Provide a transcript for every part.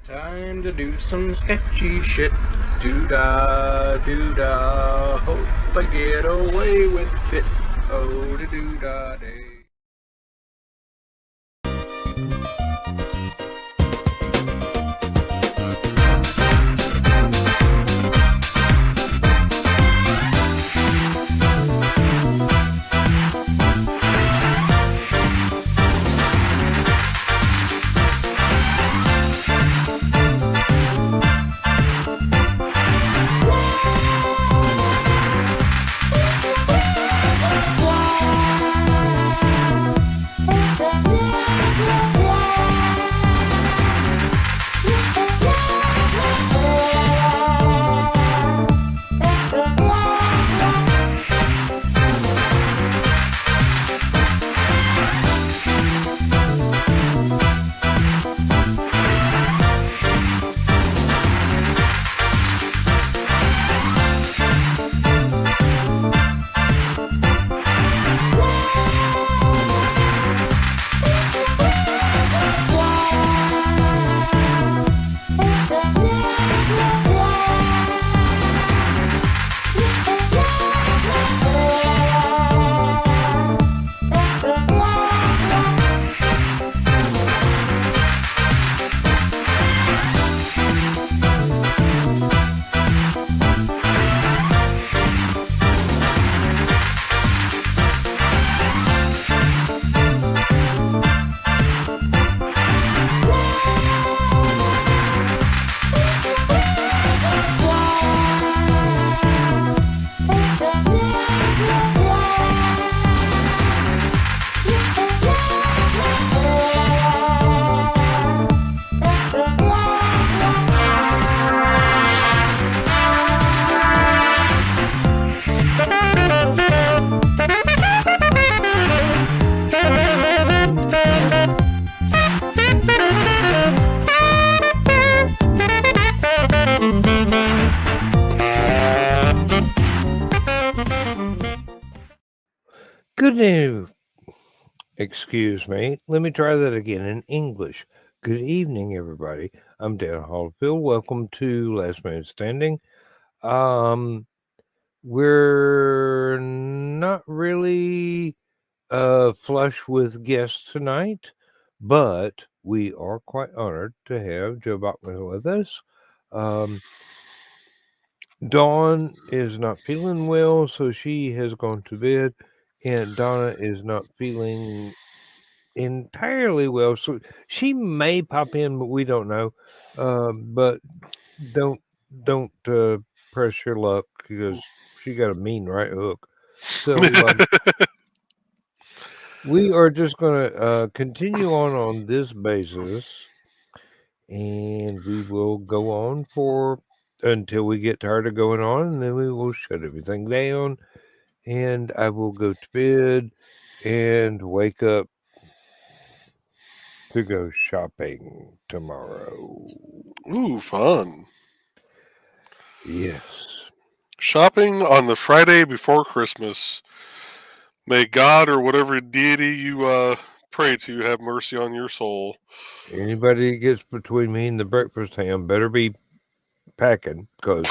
Time to do some sketchy shit. Doo-dah, doo-dah. Hope I get away with it. Oh, doo-dah day. Good evening. Excuse me. Let me try that again in English. Good evening, everybody. I'm Dan Hollifield. Welcome to Last Man Standing. We're not really flush with guests tonight, but we are quite honored to have Joe Bachman with us. Dawn is not feeling well, so she has gone to bed, and Donna is not feeling entirely well, so she may pop in, but we don't know. But don't press your luck because she got a mean right hook. So we are just going to continue on this basis, and we will go on for until we get tired of going on, and then we will shut everything down, and I will go to bed and wake up to go shopping tomorrow. Ooh, fun. Yes. Shopping on the Friday before Christmas. May God or whatever deity you pray to have mercy on your soul. Anybody that gets between me and the breakfast ham better be packing, because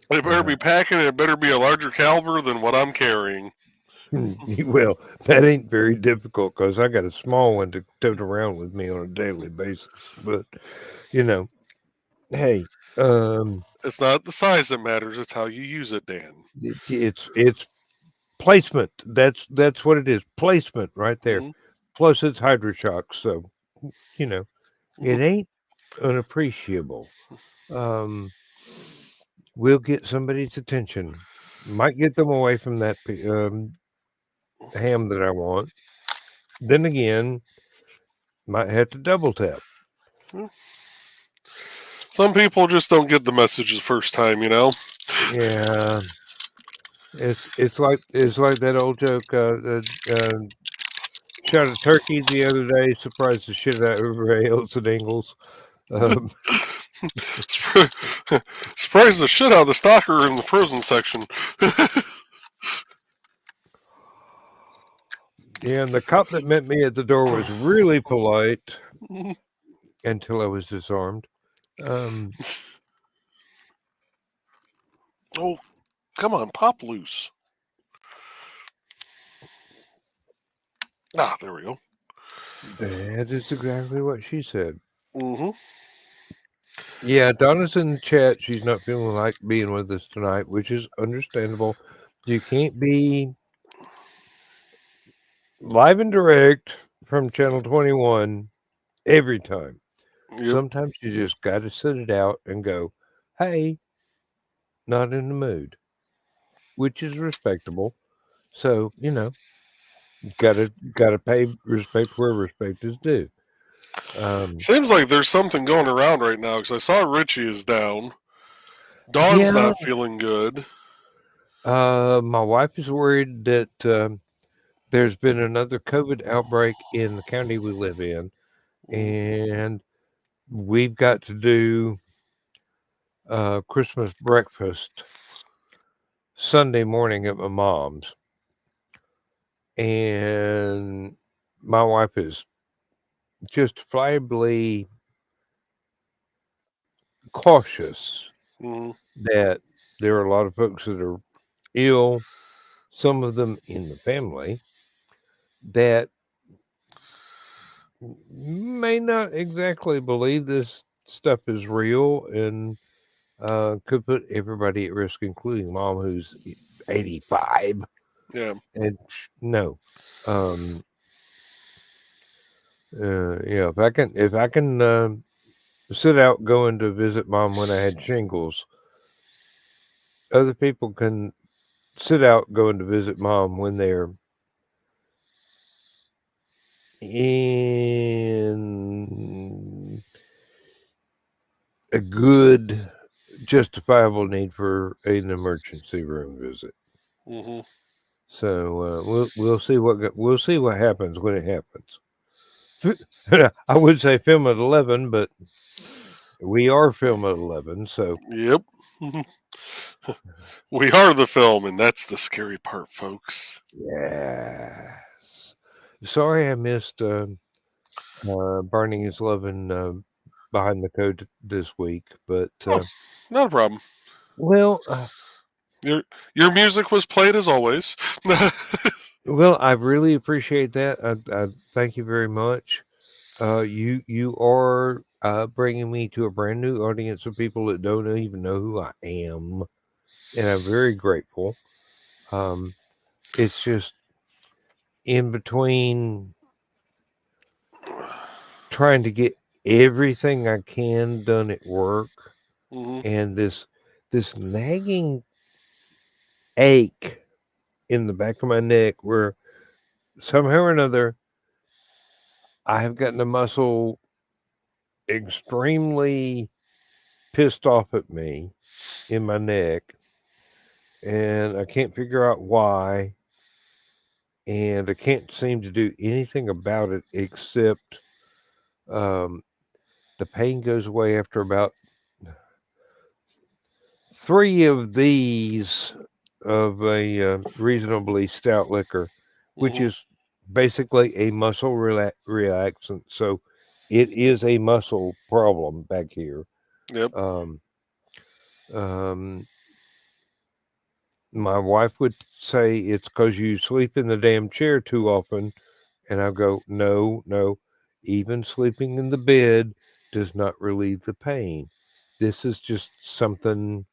It better be packing, and it better be a larger caliber than what I'm carrying. well, that ain't very difficult because I got a small one to tote around with me on a daily basis. But hey, It's not the size that matters; it's how you use it, Dan. it's placement. That's what it is. Placement right there. Mm-hmm. Plus, it's Hydroshock, so it Mm-hmm. ain't unappreciable. We'll get somebody's attention. Might get them away from that ham that I want. Then again, might have to double tap. Some people just don't get the message the first time, Yeah, it's like that old joke. Shot a turkey the other day, surprised the shit out of everybody else at Ingles. Surprised the shit out of the stalker in the frozen section. Yeah, and the cop that met me at the door was really polite Mhm. until I was disarmed. Um, Oh, come on, pop loose. Ah, there we go. that is exactly what she said. Mm-hmm. Yeah, Donna's in the chat. She's not feeling like being with us tonight, which is understandable. You can't be live and direct from Channel 21 every time. Yep. Sometimes you just got to sit it out and go, hey, not in the mood, which is respectable. So, gotta pay respect where respect is due. Seems like there's something going around right now because I saw Richie is down. Dawn's Yeah, not feeling good. my wife is worried that there's been another COVID outbreak in the county we live in, Mhm. and we've got to do Christmas breakfast Sunday morning at my mom's, and my wife is justifiably cautious Mhm. that there are a lot of folks that are ill, some of them in the family, that may not exactly believe this stuff is real and could put everybody at risk, including mom, who's 85. Yeah. And no, um, if I can sit out going to visit mom when I had shingles, other people can sit out going to visit mom when they're in a good justifiable need for an emergency room visit. Mhm. So we'll see what happens when it happens. I would say film at 11, but we are film at 11. So Yep. We are the film, and that's the scary part, folks. yes. Sorry I missed Burning Is Loving behind the code this week, but Oh, not a problem. well, Your your music was played as always. I really appreciate that. I thank you very much. You are bringing me to a brand new audience of people that don't even know who I am, and I'm very grateful. Um, it's just in between trying to get everything I can done at work Mhm. and this nagging ache in the back of my neck where somehow or another I have gotten a muscle extremely pissed off at me in my neck, and I can't figure out why, and I can't seem to do anything about it except um, the pain goes away after about three of these of a reasonably stout liquor, which Mhm. is basically a muscle relaxant. So it is a muscle problem back here. Yep. Um, um, my wife would say it's because you sleep in the damn chair too often. And I go, no, no. Even sleeping in the bed does not relieve the pain. This is just something,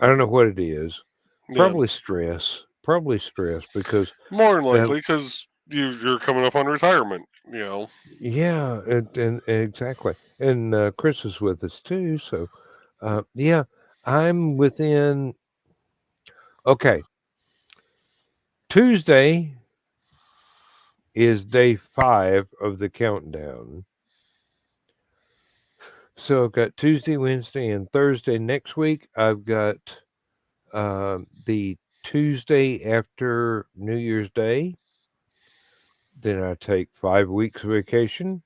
I don't know what it is. Yeah. Probably stress. Probably stress because More than that, likely, because you're coming up on retirement. yeah, and exactly. And Chris is with us too. So, yeah, I'm within, okay, Tuesday is day 5 of the countdown. So I've got Tuesday, Wednesday, and Thursday next week. I've got the Tuesday after New Year's Day. Then I take 5 weeks vacation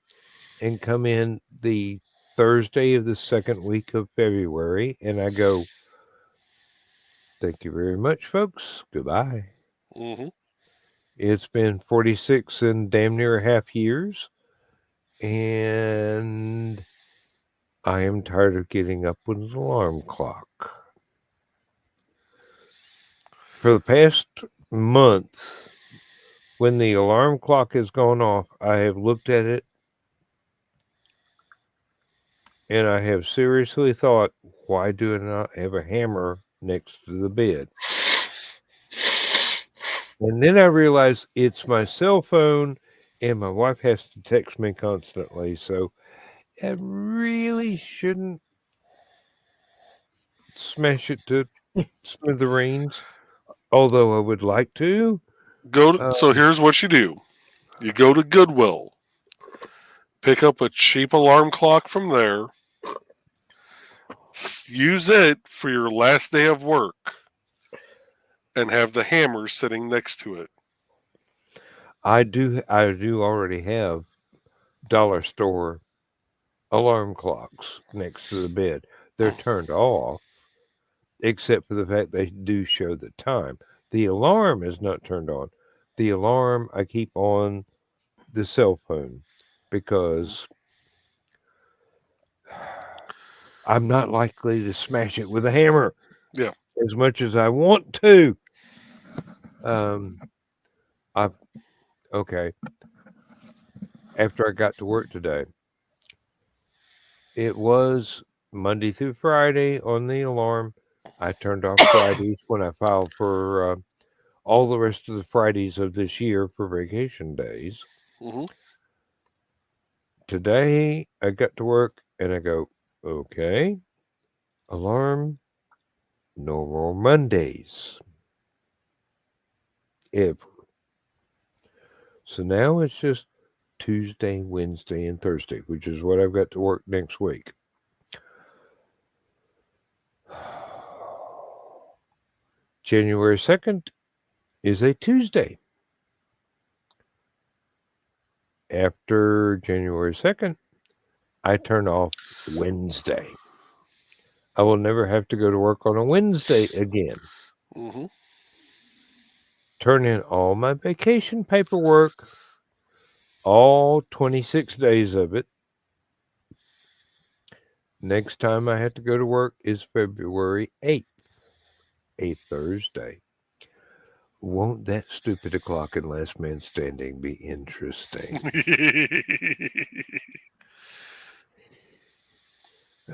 and come in the Thursday of the second week of February. And I go, thank you very much, folks. Goodbye. Mhm. It's been 46 and damn near a half years, and I am tired of getting up with an alarm clock. For the past month, when the alarm clock has gone off, I have looked at it and I have seriously thought, why do I not have a hammer next to the bed? And then I realized it's my cell phone and my wife has to text me constantly, so I really shouldn't smash it to smithereens, although I would like to. So here's what you do: you go to Goodwill, pick up a cheap alarm clock from there, use it for your last day of work, and have the hammer sitting next to it. I do already have dollar store alarm clocks next to the bed. They're turned off, except for the fact they do show the time. The alarm is not turned on. The alarm I keep on the cell phone because I'm not likely to smash it with a hammer Yeah. as much as I want to. I okay. After I got to work today, it was Monday through Friday on the alarm. I turned off Fridays when I filed for all the rest of the Fridays of this year for vacation days. Mm-hmm. Today, I got to work and I go, okay, alarm, no more Mondays. Ever. So now it's just Tuesday, Wednesday, and Thursday, which is what I've got to work next week. January 2nd is a Tuesday. After January 2nd, I turn off Wednesday. I will never have to go to work on a Wednesday again. Mm-hmm. Turn in all my vacation paperwork, all 26 days of it. Next time I have to go to work is February 8th, a Thursday. Won't that stupid o'clock and last man standing be interesting?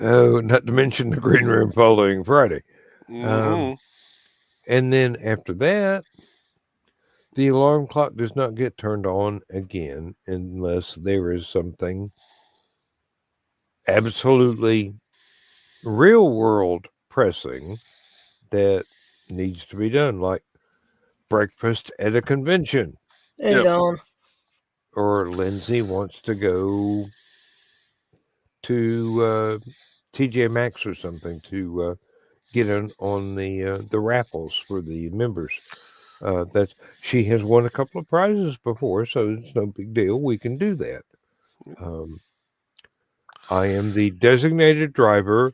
Oh, not to mention the green room following Friday. Mm-hmm. And then after that, the alarm clock does not get turned on again unless there is something absolutely real world pressing that needs to be done, like breakfast at a convention. Hey, Yep. Dawn. Or Lindsay wants to go to TJ Maxx or something to get on the raffles for the members. That's she has won a couple of prizes before, so it's no big deal. We can do that. I am the designated driver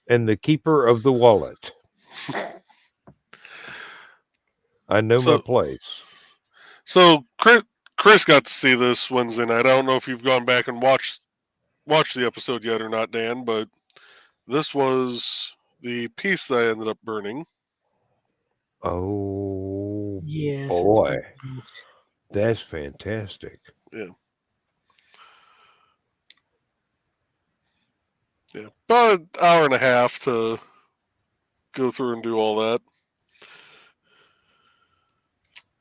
and the keeper of the wallet. I know my place. So Chris got to see this Wednesday night. I don't know if you've gone back and watched the episode yet or not, Dan, but this was the piece that I ended up burning. Oh, Yes, boy. it's That's fantastic. Yeah. Yeah. About an hour and a half to go through and do all that.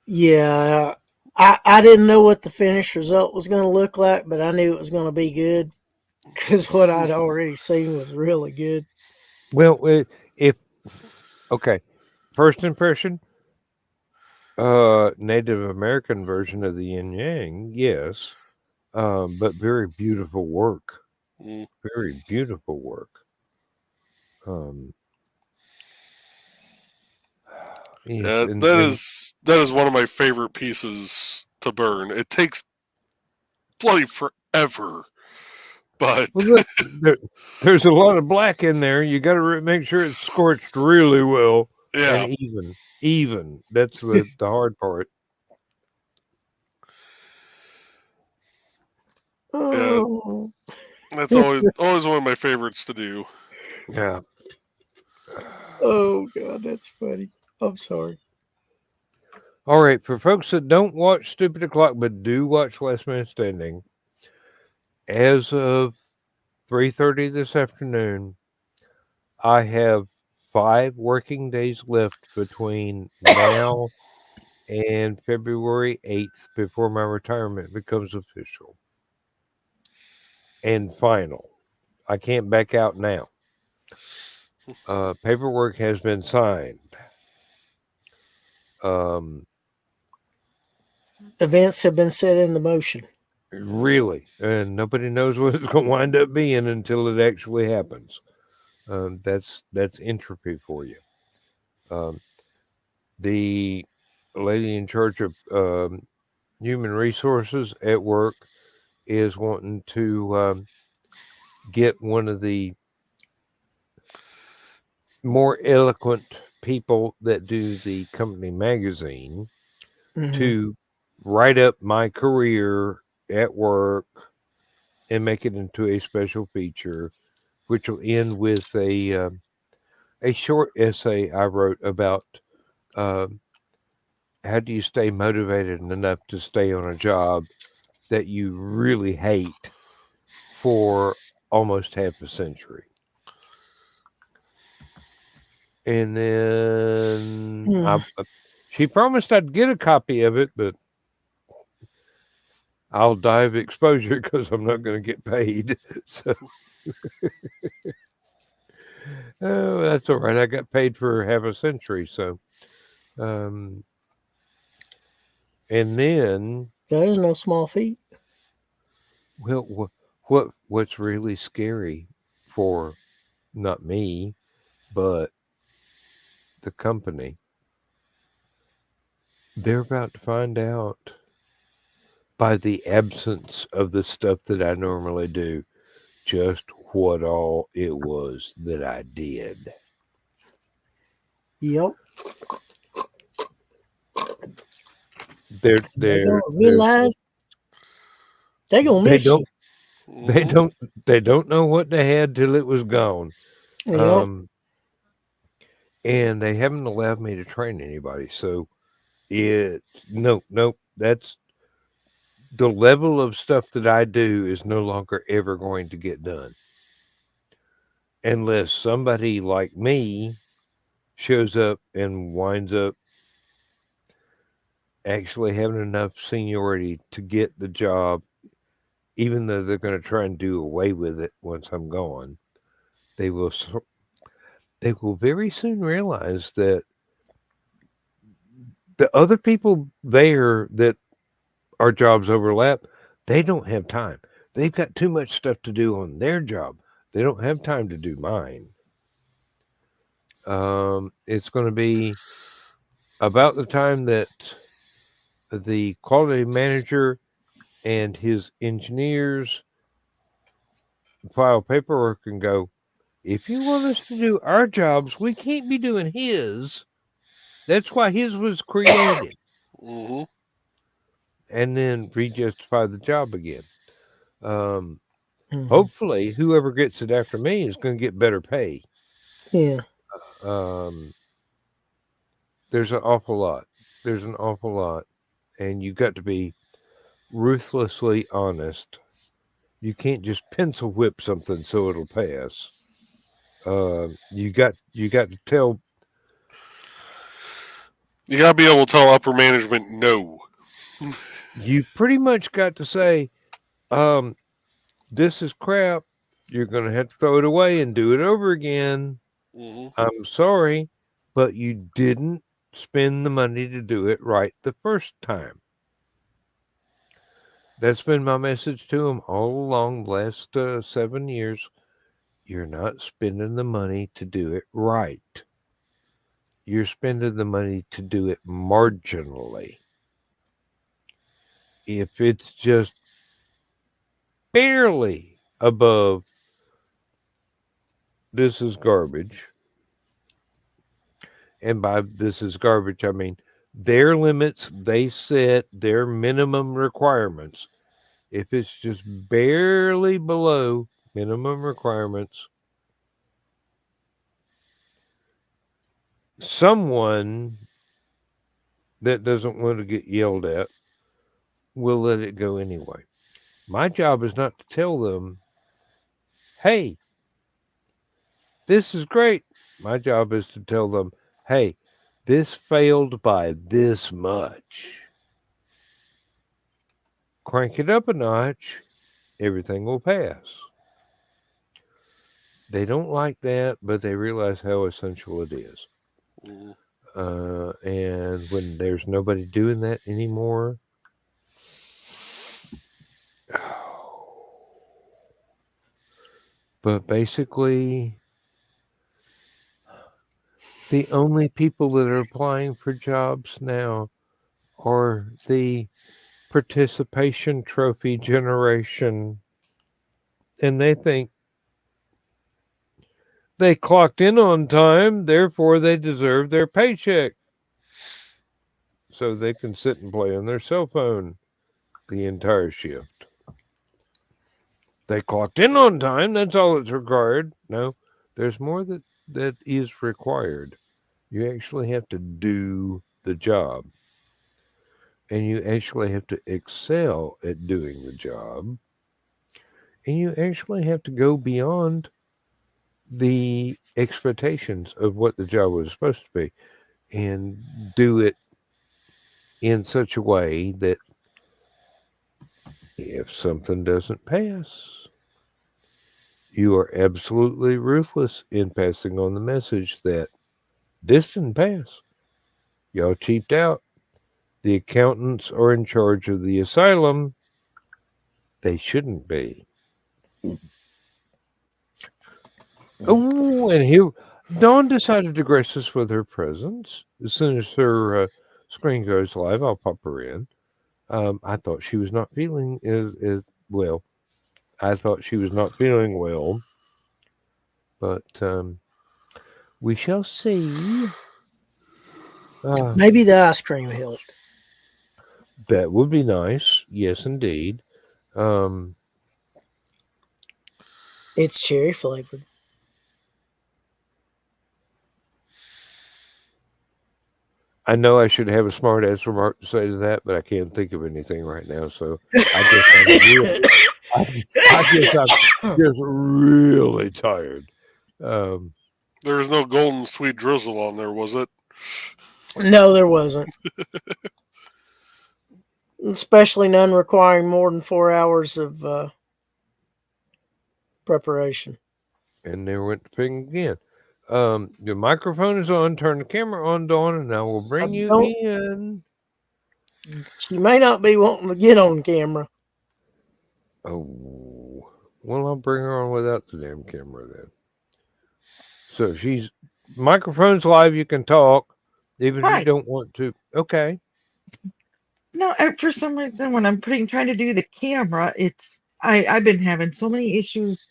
Yeah, I didn't know what the finished result was going to look like, but I knew it was going to be good because what I'd already seen was really good. Well, okay, first impression, Native American version of the yin yang, yes, but very beautiful work. Mm. Very beautiful work. Yes, that is one of my favorite pieces to burn. It takes bloody forever, but well, look, there's a lot of black in there. You got to make sure it's scorched really well yeah, and even. That's the hard part. Oh, That's always one of my favorites to do. Yeah. oh God, that's funny. I'm sorry. All right, for folks that don't watch Stupid O'Clock but do watch Last Man Standing, as of 3:30 this afternoon, I have 5 working days left between now and February 8th before my retirement becomes official and final. I can't back out now. Paperwork has been signed. Events have been set into motion. Really, and nobody knows what it's going to wind up being until it actually happens. That's entropy for you. The lady in charge of human resources at work is wanting to get one of the more eloquent people that do the company magazine to write up my career at work and make it into a special feature, which will end with a short essay I wrote about how do you stay motivated enough to stay on a job that you really hate for almost half a century. And then she promised I'd get a copy of it, but I'll die of exposure because I'm not going to get paid. So oh, that's all right. I got paid for half a century. So, and then That is no small feat. well, what's really scary for not me, but the company, they're about to find out by the absence of the stuff that I normally do, just what all it was that I did. Yep. They're gonna realize they're gonna miss you. They don't know what they had till it was gone. Yep. And they haven't allowed me to train anybody. So that's the level of stuff that I do is no longer ever going to get done. Unless somebody like me shows up and winds up actually having enough seniority to get the job, even though they're going to try and do away with it once I'm gone. They will very soon realize that the other people there that our jobs overlap, they don't have time. They've got too much stuff to do on their job. They don't have time to do mine. It's going to be about the time that the quality manager and his engineers file paperwork and go, if you want us to do our jobs, we can't be doing his. That's why his was created. And then re-justify the job again. Hopefully, whoever gets it after me is going to get better pay. Yeah. There's an awful lot. And you've got to be ruthlessly honest. You can't just pencil whip something so it'll pass. You got to tell. You got to be able to tell upper management no. You pretty much got to say, this is crap. You're going to have to throw it away and do it over again. I'm sorry, but you didn't spend the money to do it right the first time. That's been my message to them all along the last 7 years. You're not spending the money to do it right. You're spending the money to do it marginally. If it's just barely above this is garbage, and by this is garbage, I mean their limits, they set their minimum requirements. if it's just barely below minimum requirements, someone that doesn't want to get yelled at will let it go anyway. My job is not to tell them, hey, this is great. My job is to tell them, hey, this failed by this much. Crank it up a notch, everything will pass. They don't like that, but they realize how essential it is. Mhm. And when there's nobody doing that anymore, but basically, the only people that are applying for jobs now are the participation trophy generation. And they think they clocked in on time, therefore they deserve their paycheck. So they can sit and play on their cell phone the entire shift. They clocked in on time, that's all that's required. No, there's more that is required. You actually have to do the job. And you actually have to excel at doing the job. And you actually have to go beyond the expectations of what the job was supposed to be and do it in such a way that if something doesn't pass, you are absolutely ruthless in passing on the message that this didn't pass. Y'all cheaped out. The accountants are in charge of the asylum. They shouldn't be. Oh, and here, Dawn decided to grace us with her presence. As soon as her screen goes live, I'll pop her in. I thought she was not feeling as well. I thought she was not feeling well, but we shall see. Maybe the ice cream helped. That would be nice. Yes, indeed. It's cherry flavored. I know I should have a smart ass remark to say to that, but I can't think of anything right now. So I guess I'm just really tired. There was no golden sweet drizzle on there, was it? No, there wasn't. Especially none requiring more than 4 hours of preparation. And there went the ping again. Your microphone is on. Turn the camera on, Dawn, and I will bring you in. She may not be wanting to get on camera. Oh, well, I'll bring her on without the damn camera then. So she's microphone's live. You can talk, even if Hi. you don't want to. Okay. No, for some reason, when I'm trying to do the camera, I've been having so many issues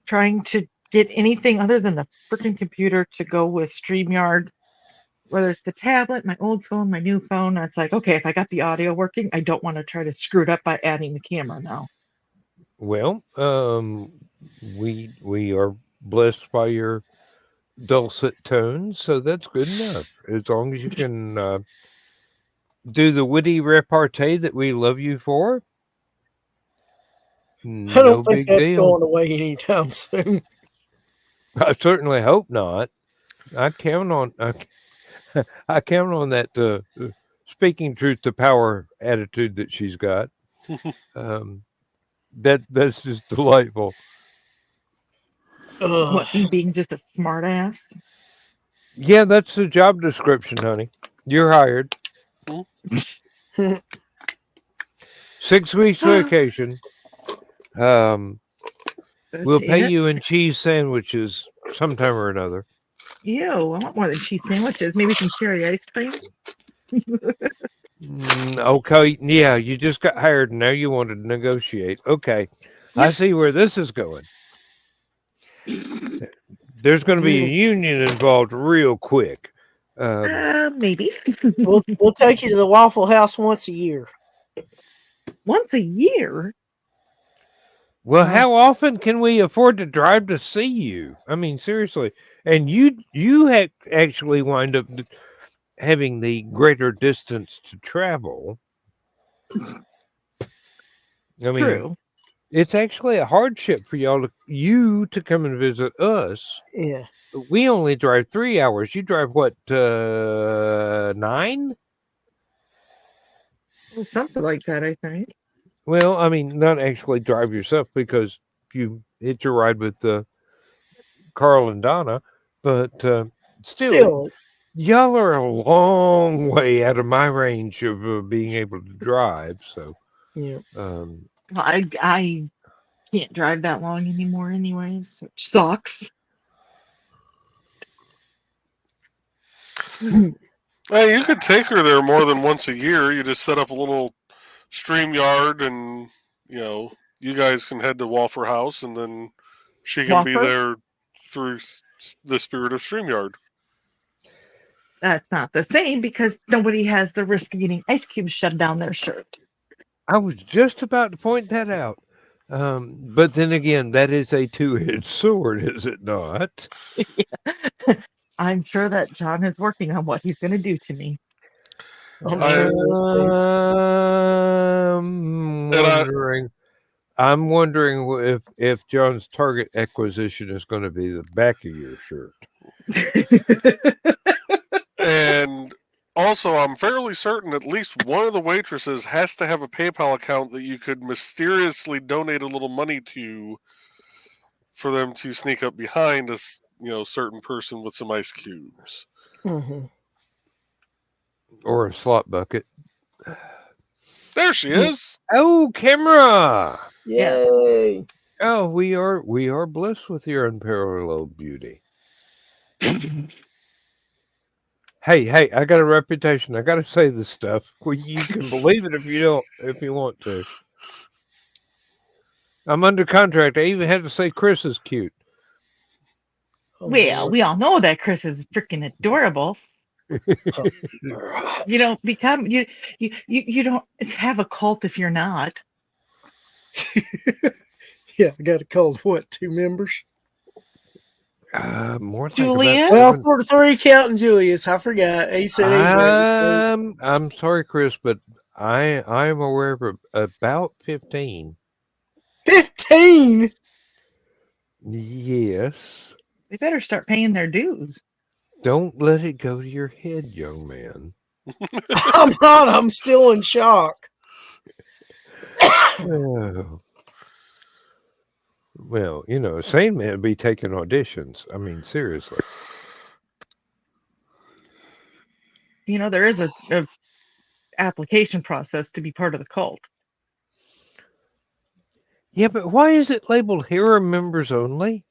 trying to get anything other than the freaking computer to go with StreamYard, whether it's the tablet, my old phone, my new phone. It's like, okay, if I got the audio working, I don't want to try to screw it up by adding the camera now. Well, we are blessed by your dulcet tones, so that's good enough. As long as you can do the witty repartee that we love you for. I don't No think big that's deal. going away anytime soon. I certainly hope not. I count on I count on that speaking truth to power attitude that she's got. That's just delightful. What, me being just a smart ass? Yeah, that's the job description, honey. You're hired. 6 weeks vacation. We'll pay you in cheese sandwiches sometime or another. Ew, I want more than cheese sandwiches. Maybe some cherry ice cream. Okay, yeah, you just got hired and now you want to negotiate. Okay, I see where this is going. There's going to be a union involved real quick. Maybe. We'll take you to the Waffle House once a year. Once a year? Well, Well, how often can we afford to drive to see you? I mean, seriously. And you actually wind up having the greater distance to travel. I mean, true. it's actually a hardship for you to come and visit us. Yeah. We only drive 3 hours. You drive what, 9? Well, something like that, I think. Well, I mean, not actually drive yourself because you hitch a ride with Carl and Donna, but still, Still, y'all are a long way out of my range of being able to drive. So, yeah. um, Well, I can't drive that long anymore, anyways. Which sucks. Hey, you could take her there more than once a year. You just set up a little stream yard, and you guys can head to Waffle House, and then she can be Whopper? there through the spirit of StreamYard. That's not the same because nobody has the risk of getting ice cubes shoved down their shirt. I was just about to point that out. But then again, that is a two-edged sword, is it not? I'm sure that John is working on what he's going to do to me. I'm I- sure it is too. I'm wondering if John's target acquisition is going to be the back of your shirt. And also, I'm fairly certain at least one of the waitresses has to have a PayPal account that you could mysteriously donate a little money to for them to sneak up behind a certain person with some ice cubes. Mm-hmm. Or a slot bucket. There she is. Oh, camera! Yeah. Yay! Oh, we are blessed with your unparalleled beauty. Hey, I got a reputation. I got to say this stuff. Well, you can believe it if you want to. I'm under contract. I even had to say Chris is cute. Oh, Well, we all know that Chris is freaking adorable. right. You don't become you don't have a cult if you're not. Yeah, I got a call. What, 2 members? More like Julius? about Well, 7. for 3 counting Julius. I forgot. He said he was. I'm sorry, Chris, but I'm aware of about 15. 15? Yes. They better start paying their dues. Don't let it go to your head, young man. I'm not. I'm still in shock. Oh. Well, a sane man would be taking auditions. I mean, seriously. There is a application process to be part of the cult. Yeah, but why is it labeled hero members only?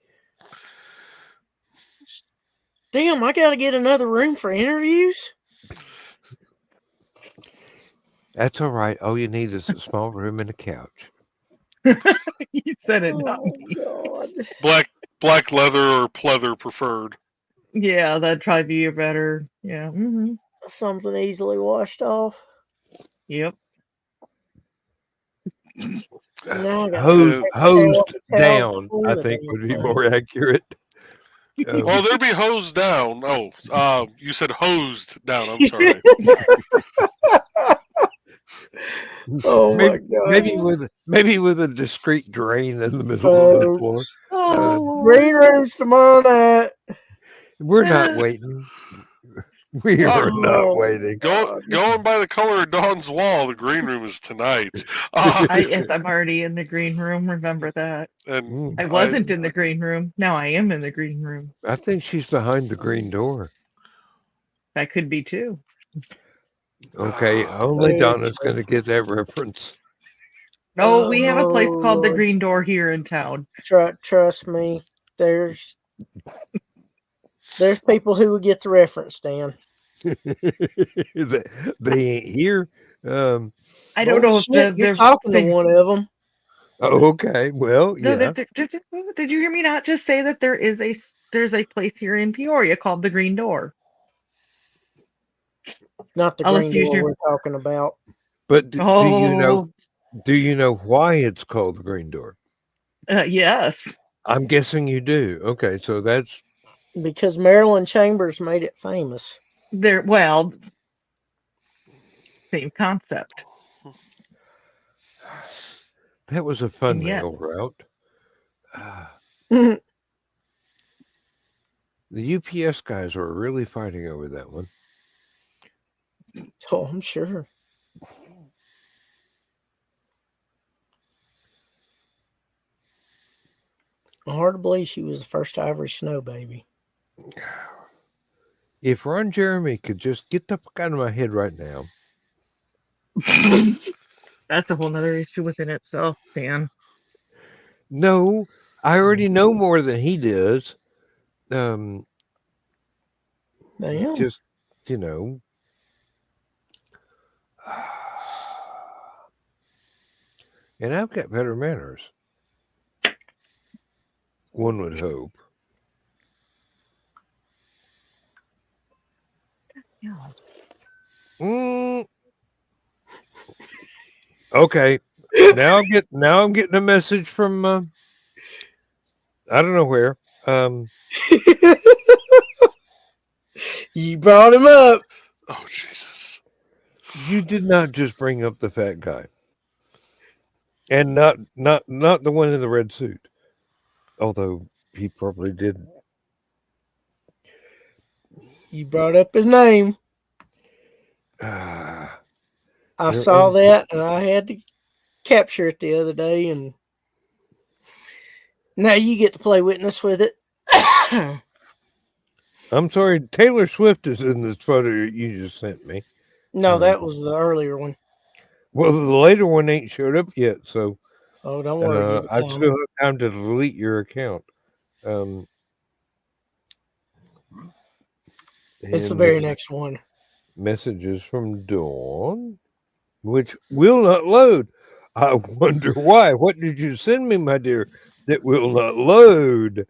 Damn, I got to get another room for interviews? That's all right. All you need is a small room and a couch. You said it, not Oh, me. God. Black leather or pleather preferred. Yeah, that'd probably be a better. Yeah. Mm-hmm. Something easily washed off. Yep. Now I got Hosed down, clean I the think damn would be thing. more accurate. Oh, there'd be hosed down. Oh, you said hosed down. I'm sorry. Oh my maybe, God. maybe with a discreet drain in the middle of the floor. Folks. Oh, Green rooms tomorrow night. We're not waiting. We are not Oh, waiting. Going by the color of Dawn's wall, the green room is tonight. yes, I'm already in the green room. Remember that. And I wasn't in the green room. Now I am in the green room. I think she's behind the green door. That could be too. Okay, only Donna's going to get that reference. No, we have a place called the Lord. Green Door here in town. Trust me. There's people who will get the reference, Dan. They ain't here. I don't know if You're talking to one of them. Oh, okay. Well, No, yeah. did you hear me not just say that there's a place here in Peoria called the Green Door? Not the Unless green you- door we're talking about. But do Oh, you know why it's called the green door? Yes. I'm guessing you do. Okay, so that's Because Marilyn Chambers made it famous. Well, same concept. that was a fun And yes. mail route. Oh, The UPS guys were really fighting over that one. I'm sure. Hard to believe she was the first Irish snow baby. If Ron Jeremy could just get the fuck out of my head right now. That's a whole nother issue within itself, Dan. No, I already know more than he does. Damn. Just, you know. And I've got better manners. One would hope. Yeah. Okay. Now I'm getting a message from I don't know where. You brought him up. Oh Jesus! You did not just bring up the fat guy. And not the one in the red suit. Although he probably did. You brought up his name. Uh, I saw that and I had to capture it the other day, and now you get to play witness with it. I'm sorry, Taylor Swift is in this photo you just sent me. No, that was the earlier one. Well, the later one ain't showed up yet, so Oh, don't worry. Give it I time. still have time to delete your account. It's the very next one. Messages from Dawn, which will not load. I wonder why. What did you send me, my dear, that will not load?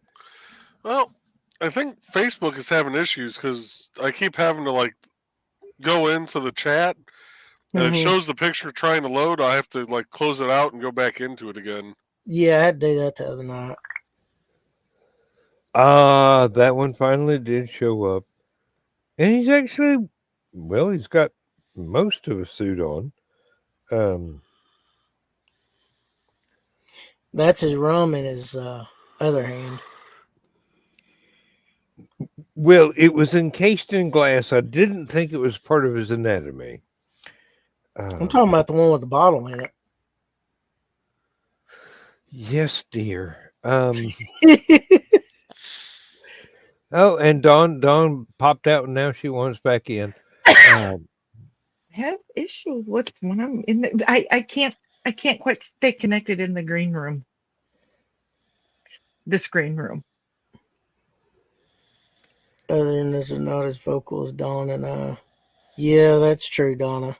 Well, I think Facebook is having issues because I keep having to like go into the chat and it shows the picture trying to load. I have to like close it out and go back into it again. Yeah, I had to do that the other night. That one finally did show up. And he's actually, well, he's got most of a suit on. That's his rum in his other hand. Well, it was encased in glass. I didn't think it was part of his anatomy. I'm talking about the one with the bottle in it. Yes, dear. Oh, and Dawn popped out, and now she wants back in. I have issues with when I'm in the. I can't quite stay connected in the green room. This green room. Other than this is not as vocal as Dawn and I. Yeah, that's true, Donna.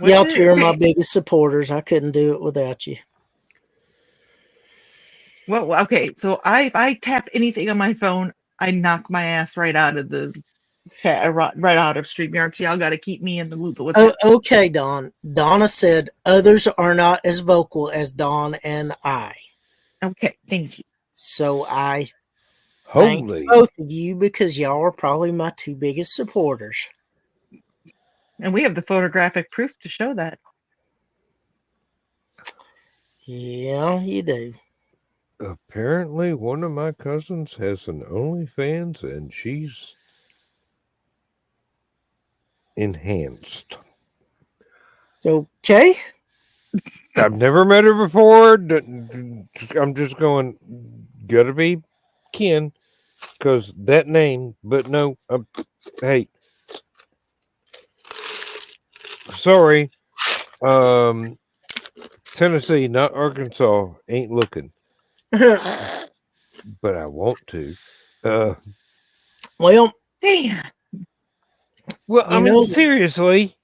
Y'all two are my biggest supporters. I couldn't do it without you. Well, okay. So if I tap anything on my phone, I knock my ass right out of the chat, right out of StreamYard. So y'all got to keep me in the loop with that. Okay, Dawn. Donna said others are not as vocal as Dawn and I. Okay, thank you. So I thank both of you because y'all are probably my two biggest supporters. And we have the photographic proof to show that. Yeah, you do. Apparently, one of my cousins has an OnlyFans, and she's enhanced. Okay. I've never met her before. I'm just going, gotta be Ken, because that name, but no, hey, sorry, Tennessee, not Arkansas, ain't looking. But I want to. Well, damn. Well, I mean, seriously.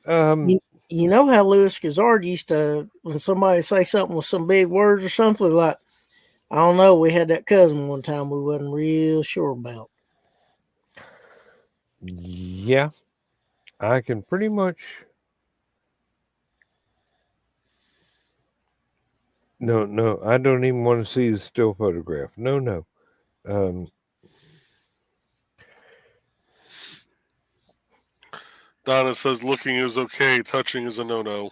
You know how Louis Gazard used to, when somebody say something with some big words or something, like, I don't know, we had that cousin one time we wasn't real sure about. Yeah, I can pretty much. No, I don't even want to see the still photograph. No. Donna says looking is okay, touching is a no-no.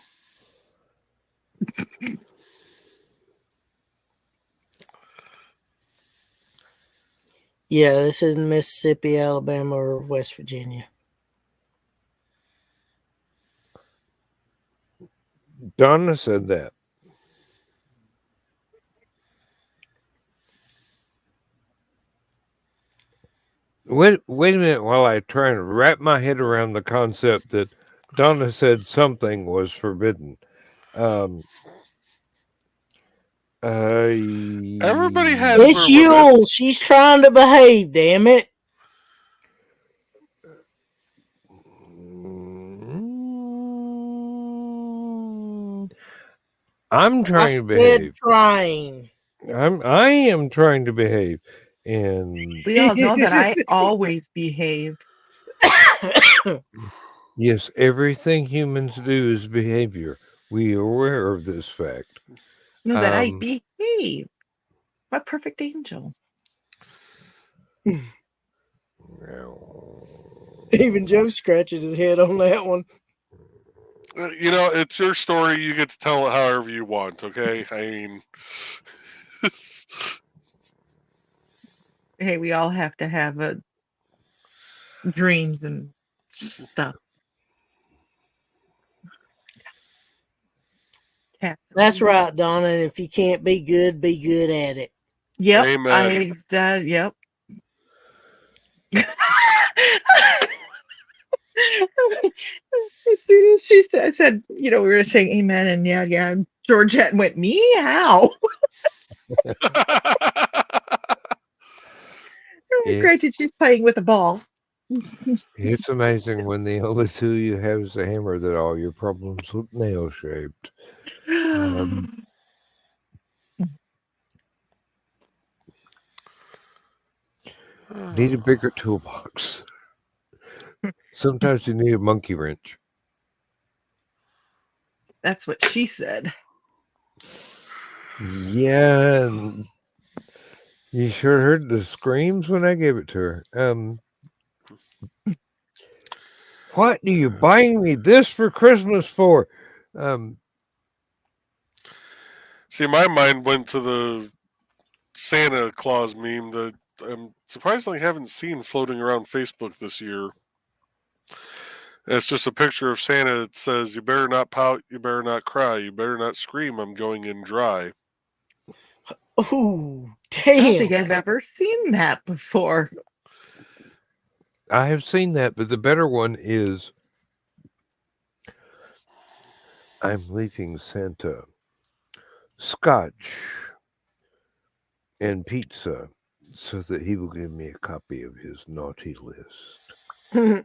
Yeah, this isn't Mississippi, Alabama, or West Virginia. Donna said that. Wait a minute while I try and wrap my head around the concept that Donna said something was forbidden. Everybody has It's their Yule. limits. She's trying to behave, damn it. I'm I trying to said behave. trying. I am trying to behave, and We all know that I always behave. yes, everything humans do is behavior. We are aware of this fact. No, that I behave. I'm a perfect angel. Even Joe scratches his head on that one. You know, it's your story. You get to tell it however you want, okay? I mean... Hey, we all have to have dreams and stuff. Cats are That's weird. right, Donna. And if you can't be good at it. Yep. Amen. Yep. As soon as she said, you know, we were saying amen, and yeah, Georgette went, meow. Granted, she's playing with a ball. It's amazing when the only tool you have is a hammer that all your problems look nail shaped. Need a bigger toolbox. Sometimes you need a monkey wrench. That's what she said. Yeah, and you sure heard the screams when I gave it to her. What are you buying me this for Christmas for? See, my mind went to the Santa Claus meme that I'm surprisingly haven't seen floating around Facebook this year. It's just a picture of Santa that says, "You better not pout, you better not cry, you better not scream, I'm going in dry." Ooh, I don't think damn. I've ever seen that before. I have seen that, but the better one is I'm leaving Santa scotch and pizza so that he will give me a copy of his naughty list.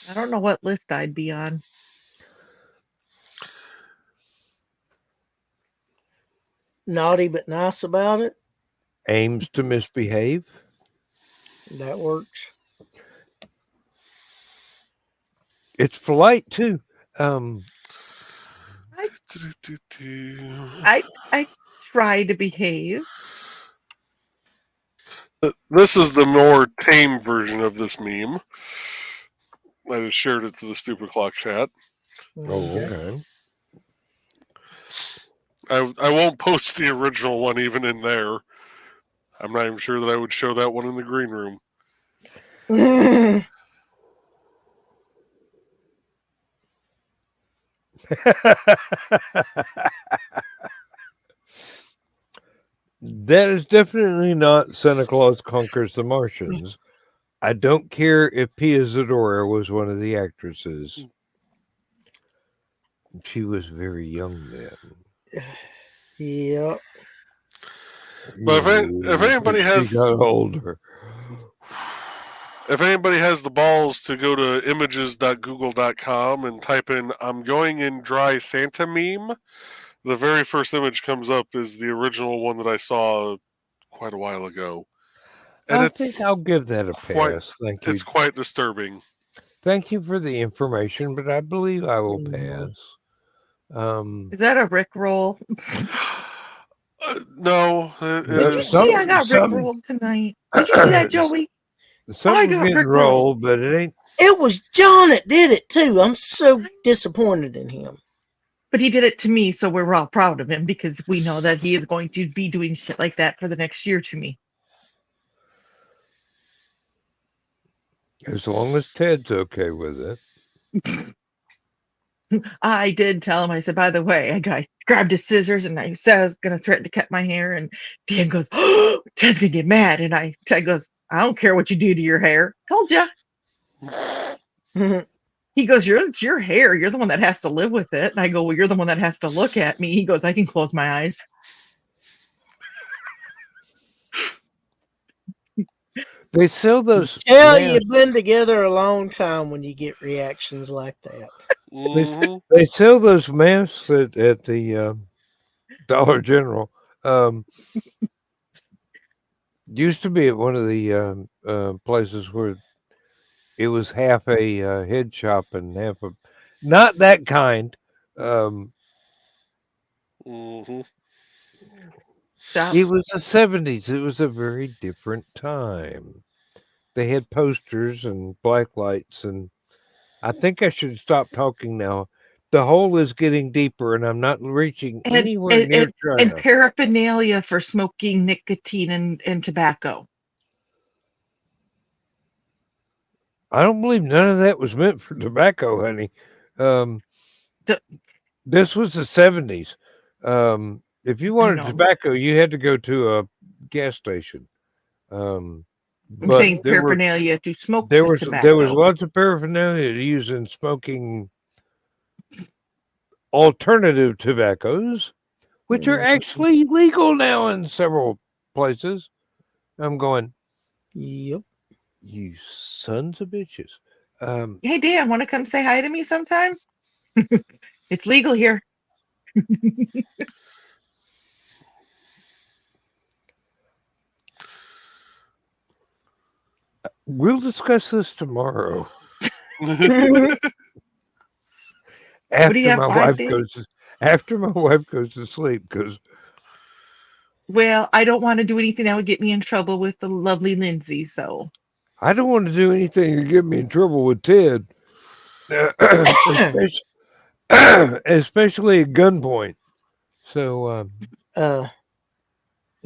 I don't know what list I'd be on. Naughty but nice about it. Aims to misbehave. That works. It's polite too. I try to behave. This is the more tame version of this meme. I just shared it to the Stupid Clock chat. Oh, okay. I won't post the original one even in there. I'm not even sure that I would show that one in the green room. That is definitely not Santa Claus Conquers the Martians. I don't care if Pia Zadora was one of the actresses. She was very young then. Yep. But if anybody has, she got older. If anybody has the balls to go to images.google.com and type in "I'm going in dry Santa" meme, the very first image comes up is the original one that I saw quite a while ago. And I think I'll give that a pass. Thank you. It's quite disturbing. Thank you for the information, but I believe I will pass. Is that a Rick roll? No, it Did you is. see I got Rick rolled tonight? Did you see that, Joey? I Something's got getting Rick rolled, but it ain't. It was John that did it too. I'm so disappointed in him. But he did it to me, so we're all proud of him because we know that he is going to be doing shit like that for the next year to me. As long as Ted's okay with it. I did tell him, I said, by the way, I grabbed his scissors and I said I was going to threaten to cut my hair. And Dan goes, oh, Ted's going to get mad. And Ted goes, I don't care what you do to your hair. Told ya. He goes, it's your hair. You're the one that has to live with it. And I go, well, you're the one that has to look at me. He goes, I can close my eyes. They sell those. Tell you've been together a long time when you get reactions like that. Mhm. They sell those masks at the Dollar General. Used to be at one of the places where it was half a head shop and half a, not that kind. Mhm. Stop. It was the 70s. It was a very different time. They had posters and black lights, and I think I should stop talking now. The hole is getting deeper, and I'm not reaching anywhere near And China. paraphernalia for smoking nicotine and tobacco. I don't believe none of that was meant for tobacco, honey. This was the 70s. If you wanted tobacco, you had to go to a gas station. I'm But saying paraphernalia to smoke there the was tobacco. lots of paraphernalia to use in smoking alternative tobaccos, which are actually legal now in several places. I'm going, Yep. you sons of bitches. Hey, Dan, want to come say hi to me sometime? It's legal here. We'll discuss this tomorrow. What do you have, 5 days? After my wife goes to sleep, because Well, I don't want to do anything that would get me in trouble with the lovely Lindsay, so. I don't want to do anything to get me in trouble with Ted, especially, especially at gunpoint. So,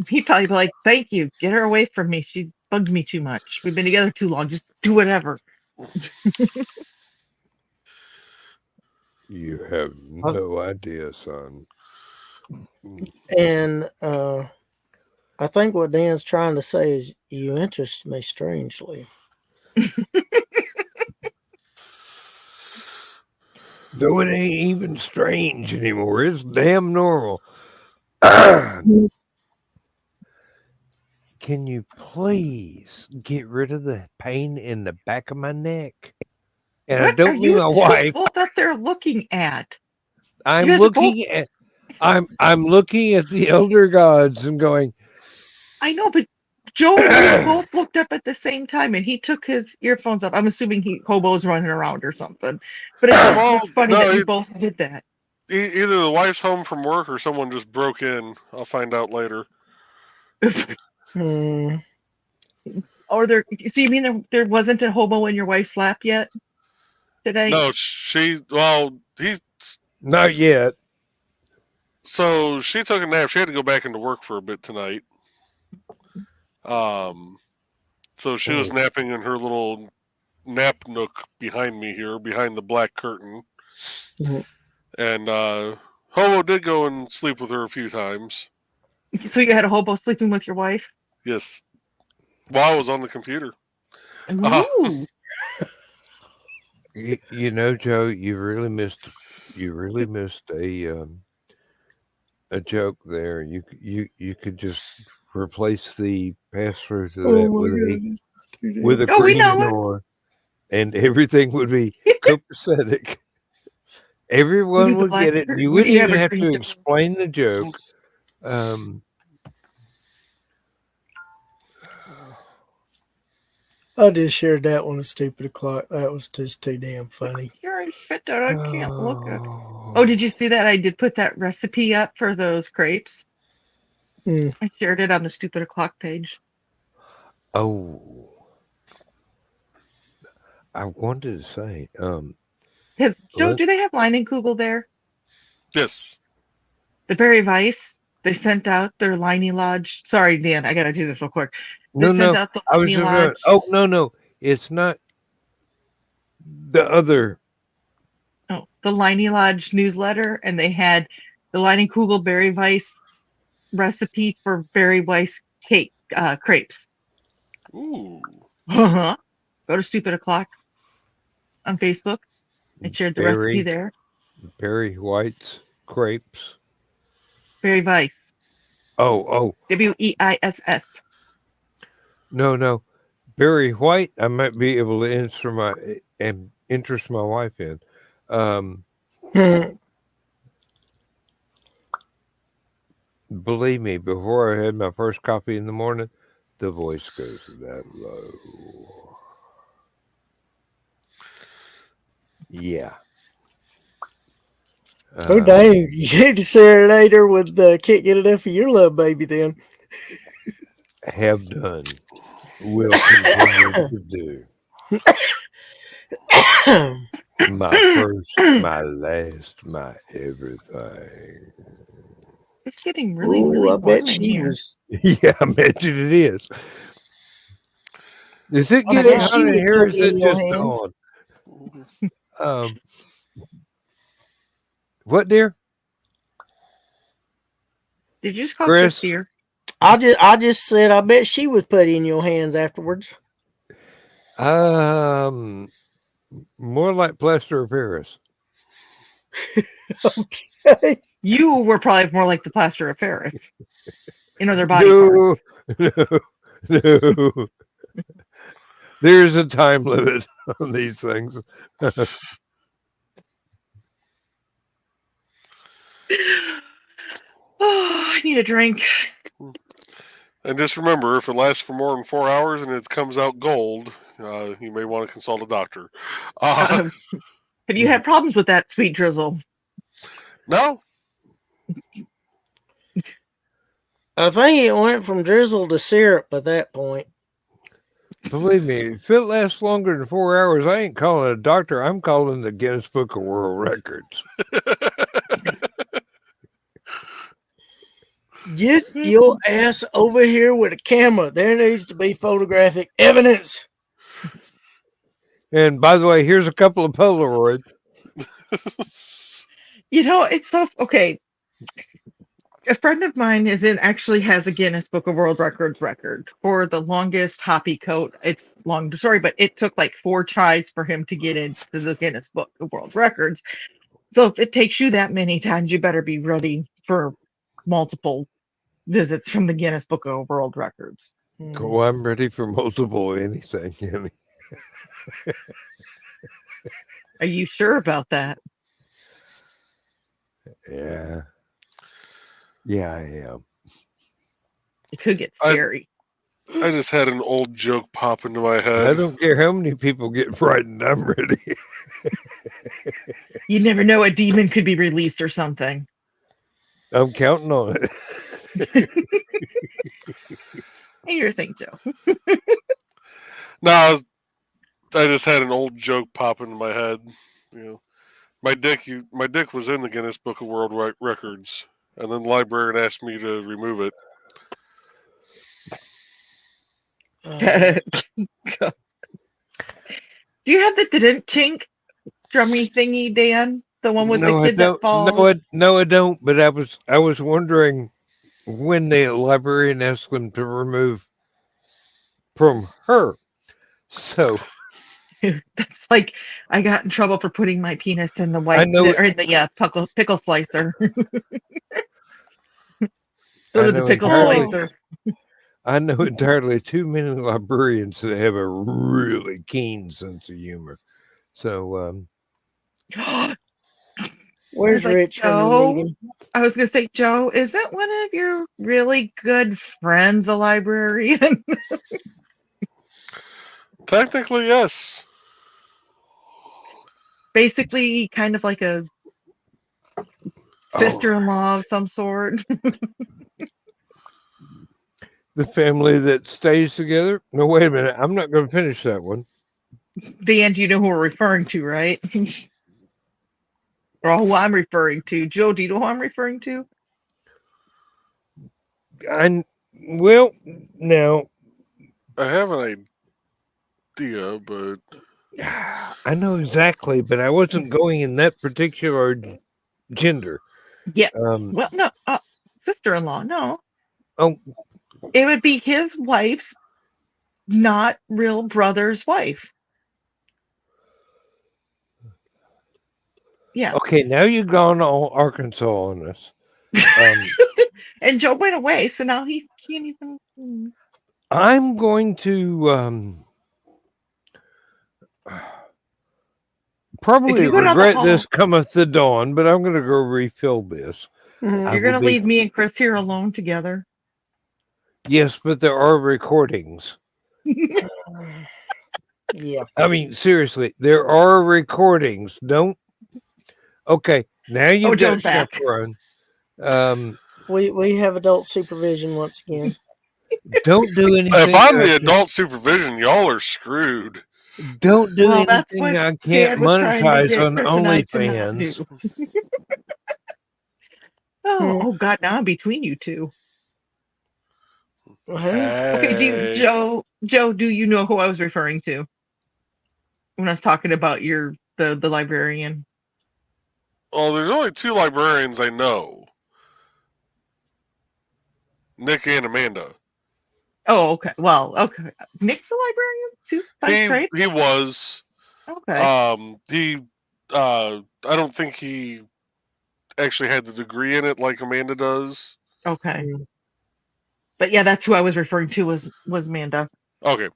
He'd probably be like, thank you, get her away from me. She bugs me too much. We've been together too long. Just do whatever. you have no idea, son. And I think what Dan's trying to say is you interest me strangely. Though it ain't even strange anymore. It's damn normal. Can you please get rid of the pain in the back of my neck? And What I don't mean my wife. both that they're looking at? I'm looking at the elder gods and going, I know, but Joe and you both looked up at the same time, and he took his earphones up. I'm assuming Hobo's running around or something. But it's just funny that you both did that. Either the wife's home from work or someone just broke in. I'll find out later. Or so you mean there wasn't a hobo in your wife's lap yet today? No, he's not yet. So she took a nap. She had to go back into work for a bit tonight. So she was napping in her little nap nook behind me here, behind the black curtain. And Hobo did go and sleep with her a few times. So you had a hobo sleeping with your wife? Yes. While I was on the computer. Ooh. You know, Joe, you really missed a joke there. You could just replace the pass-through to that with a green door, and everything would be copacetic. Everyone would get it. You wouldn't even have to explain the joke. I just shared that one at Stupid O'Clock. That was just too damn funny. You're in shit that I can't look at. Oh, did you see that? I did put that recipe up for those crepes. Mm. I shared it on the Stupid O'Clock page. Oh, I wanted to say, Because Joe, Lin- do they have Leinenkugel there? Yes. The Berry Weiss, they sent out their Liney Lodge. Sorry, Dan, I gotta do this real quick. They no, sent no, out the I was Liney just Lodge. oh, no, it's not the other. Oh, the Liney Lodge newsletter, and they had the Leinenkugel Berry Weiss recipe for Berry Weiss cake crepes. Ooh. Go to Stupid O'Clock on Facebook. I shared the recipe there. Berry White's crepes. Berry Weiss. Oh, Weiss. no. Berry White, I might be able to interest my wife in. Believe me, before I had my first coffee in the morning, the voice goes that low. Yeah. Oh, dang. You need to serenade her with Can't Get Enough of Your Love, Baby, then. Have done. Will continue to do. My first, my last, my everything. It's getting really, Ooh, really I bet warm in she here. was. Yeah, I imagine it is. Is it I getting bet hot she in was here? Or is putty in it your just hands. dawn? What, dear? Did you just call Chris Chris? dear? I just said I bet she was putty in your hands afterwards. More like plaster of Paris. Okay. You were probably more like the plaster of Paris. Their body parts. No. There's a time limit on these things. Oh, I need a drink. And just remember, if it lasts for more than 4 hours and it comes out gold, you may want to consult a doctor. Have you had problems with that, sweet drizzle? No. I think it went from drizzle to syrup at that point. Believe me, if it lasts longer than 4 hours, I ain't calling a doctor. I'm calling the Guinness Book of World Records. Get your ass over here with a camera. There needs to be photographic evidence. And by the way, here's a couple of Polaroids. It's so okay. A friend of mine actually has a Guinness Book of World Records record for the longest hoppy coat. It's long story, but it took like 4 tries for him to get into the Guinness Book of World Records. So if it takes you that many times, you better be ready for multiple visits from the Guinness Book of World Records. Oh, I'm ready for multiple anything. Are you sure about that? Yeah. Yeah, I am. It could get scary. I just had an old joke pop into my head. I don't care how many people get frightened. I'm ready. You never know, a demon could be released or something. I'm counting on it. Hey, you're saying, Joe. No, I just had an old joke pop into my head. My dick was in the Guinness Book of World Records, and then the librarian asked me to remove it. Do you have the didn't tink drummy thingy, Dan? The one with the kid that falls? No, I don't. But I was wondering when the librarian asked them to remove from her. So that's like I got in trouble for putting my penis in the pickle slicer. So did the pickle slicer. I know entirely too many librarians that have a really keen sense of humor. So where's Rich when you need him? I was gonna say, Joe, isn't one of your really good friends a librarian? Technically, yes. Basically, kind of like a sister-in-law of some sort. The family that stays together. No, wait a minute. I'm not going to finish that one. Dan, you know who we're referring to, right? Or who I'm referring to. Joe, do you know who I'm referring to? Well, now I have an idea, but I know exactly, but I wasn't going in that particular gender. Yeah. Well, no, sister-in-law. No, Oh, it would be his wife's not real brother's wife. Yeah. okay. Now you've gone all Arkansas on us. And Joe went away, so now he can't even. I'm going to probably you go down the regret hall- this cometh the dawn, but I'm going to go refill this. Mhm. You're gonna leave me and Chris here alone together. Yes, but there are recordings. Yeah. I mean, seriously, there are recordings. Don't. Okay, now you've got Joe's back. chaperone. We have adult supervision once again. Don't do anything. if I'm the adult supervision, y'all are screwed. Don't do Well, that's anything what I can't Dad was trying to monetize get on Chris and I to not OnlyFans. do. Oh God! Now I'm between you two. Hey. Okay, Joe, do you know who I was referring to when I was talking about the librarian? Well, there's only two librarians I know. Nick and Amanda. Oh, okay. Well, okay. Nick's a librarian too by trade. He was. Okay. I don't think he actually had the degree in it like Amanda does. Okay. But yeah, that's who I was referring to was Amanda. Okay.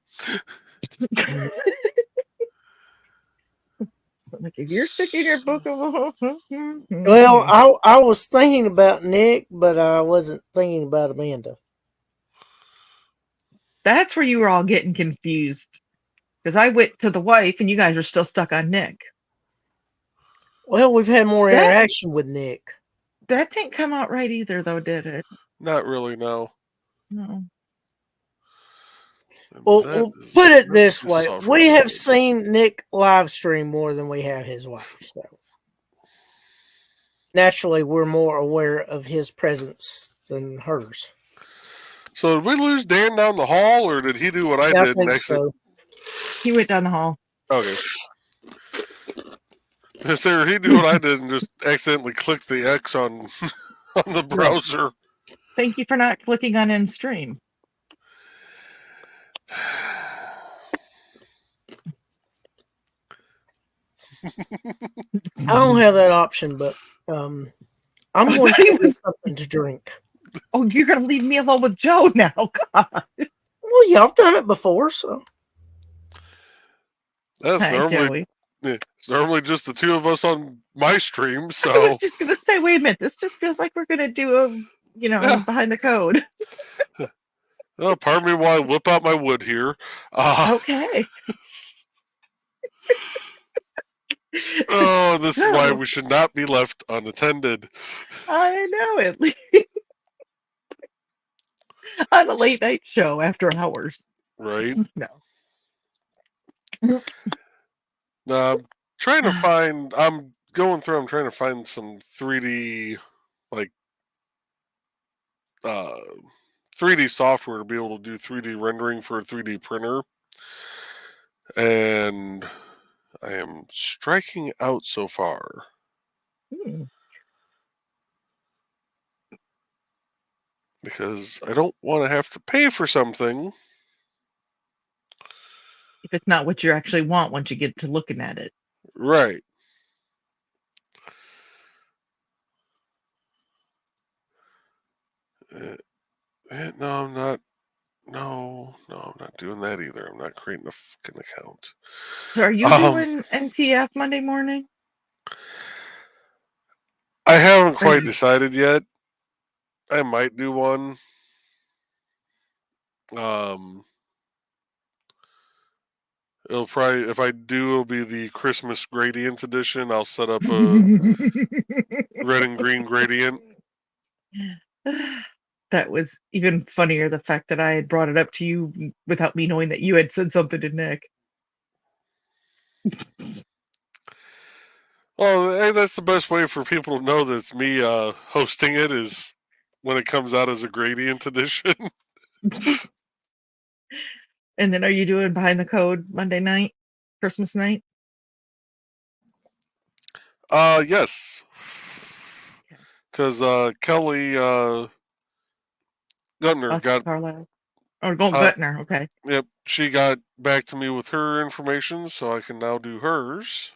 Like if you're sticking your book of Well, I was thinking about Nick, but I wasn't thinking about Amanda. That's where you were all getting confused. Because I went to the wife and you guys are still stuck on Nick. Well, we've had more interaction with Nick. That didn't come out right either, though, did it? Not really, no. No. Well, put it this way. We have seen Nick live stream more than we have his wife. So naturally, we're more aware of his presence than hers. So did we lose Dan down the hall, or did he do what I did? I think so. He went down the hall. Okay. Sir, he did what I did and just accidentally clicked the X on the browser. Thank you for not clicking on end stream. I don't have that option, but I'm going to get something to drink. Oh, you're going to leave me alone with Joe now. God. Well, yeah, I've done it before, so. That's Joey. It's normally just the two of us on my stream, so. I was just going to say, wait a minute. This just feels like we're going to do behind the code. Pardon me while I whip out my wood here. Okay. Oh, this is why we should not be left unattended. I know it. On a late night show after hours. Right? No. I'm trying to find. I'm going through. I'm trying to find some 3D, like, 3D software to be able to do 3D rendering for a 3D printer, and I am striking out so far. Because I don't want to have to pay for something. If it's not what you actually want once you get to looking at it. Right. No, I'm not. No, I'm not doing that either. I'm not creating a fucking account. So are you doing NTF Monday morning? I haven't quite decided yet. I might do one. It'll probably, if I do, it'll be the Christmas Gradient Edition. I'll set up a red and green gradient. That was even funnier, the fact that I had brought it up to you without me knowing that you had said something to Nick. Well, hey, that's the best way for people to know that it's me hosting it is when it comes out as a gradient edition. And then are you doing Behind the Code Monday night, Christmas night? Yes. Okay. Because Kelly Guntner Austin got, Carlisle. Or Guntner, okay. yep, she got back to me with her information, so I can now do hers.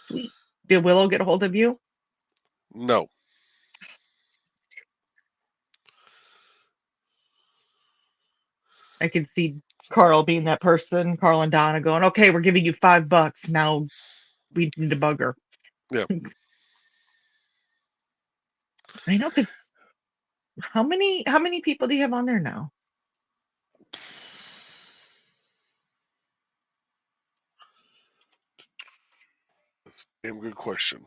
Sweet. Did Willow get a hold of you? No. I can see Carl being that person, Carl and Donna going, okay, we're giving you $5. Now we need to bug her. Yeah. I know, because how many people do you have on there now? That's a damn good question.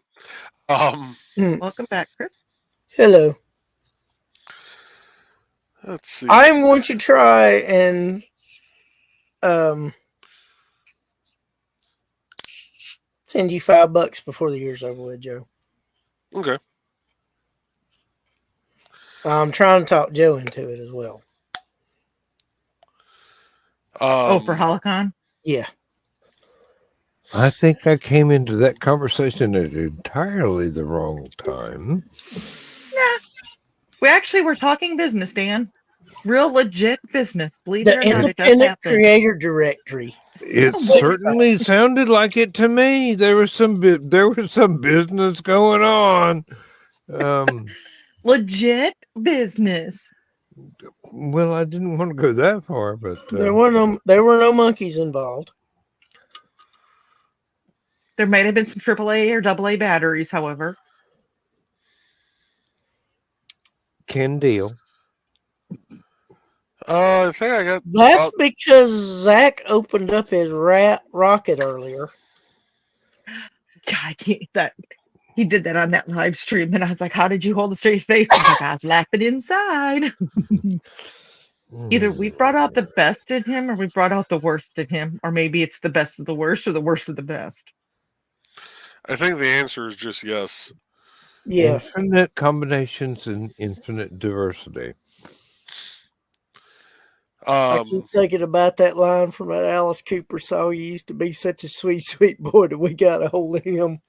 Welcome back, Chris. Hello. Let's see. I'm going to try and send you $5 before the year's over with, Joe. Okay. I'm trying to talk Joe into it as well. For Hallowcon? Yeah. I think I came into that conversation at entirely the wrong time. Yeah. We actually were talking business, Dan. Real legit business. Believe it The or not, it does Independent happen. Creator Directory. It Oh, certainly sounded like it to me. There was some business going on. Legit business. Well, I didn't want to go that far, but There were no monkeys involved. There might have been some AAA or AA batteries, however. can deal. I think I got. That's because Zach opened up his rocket earlier. God, I can't that. He did that on that live stream, and I was like, "How did you hold a straight face?" I was like, "I was laughing inside." Either we brought out the best in him, or we brought out the worst in him, or maybe it's the best of the worst, or the worst of the best. I think the answer is just yes. Yeah. Infinite combinations and infinite diversity. I keep thinking about that line from that Alice Cooper song. You used to be such a sweet, sweet boy that we got a hold of him.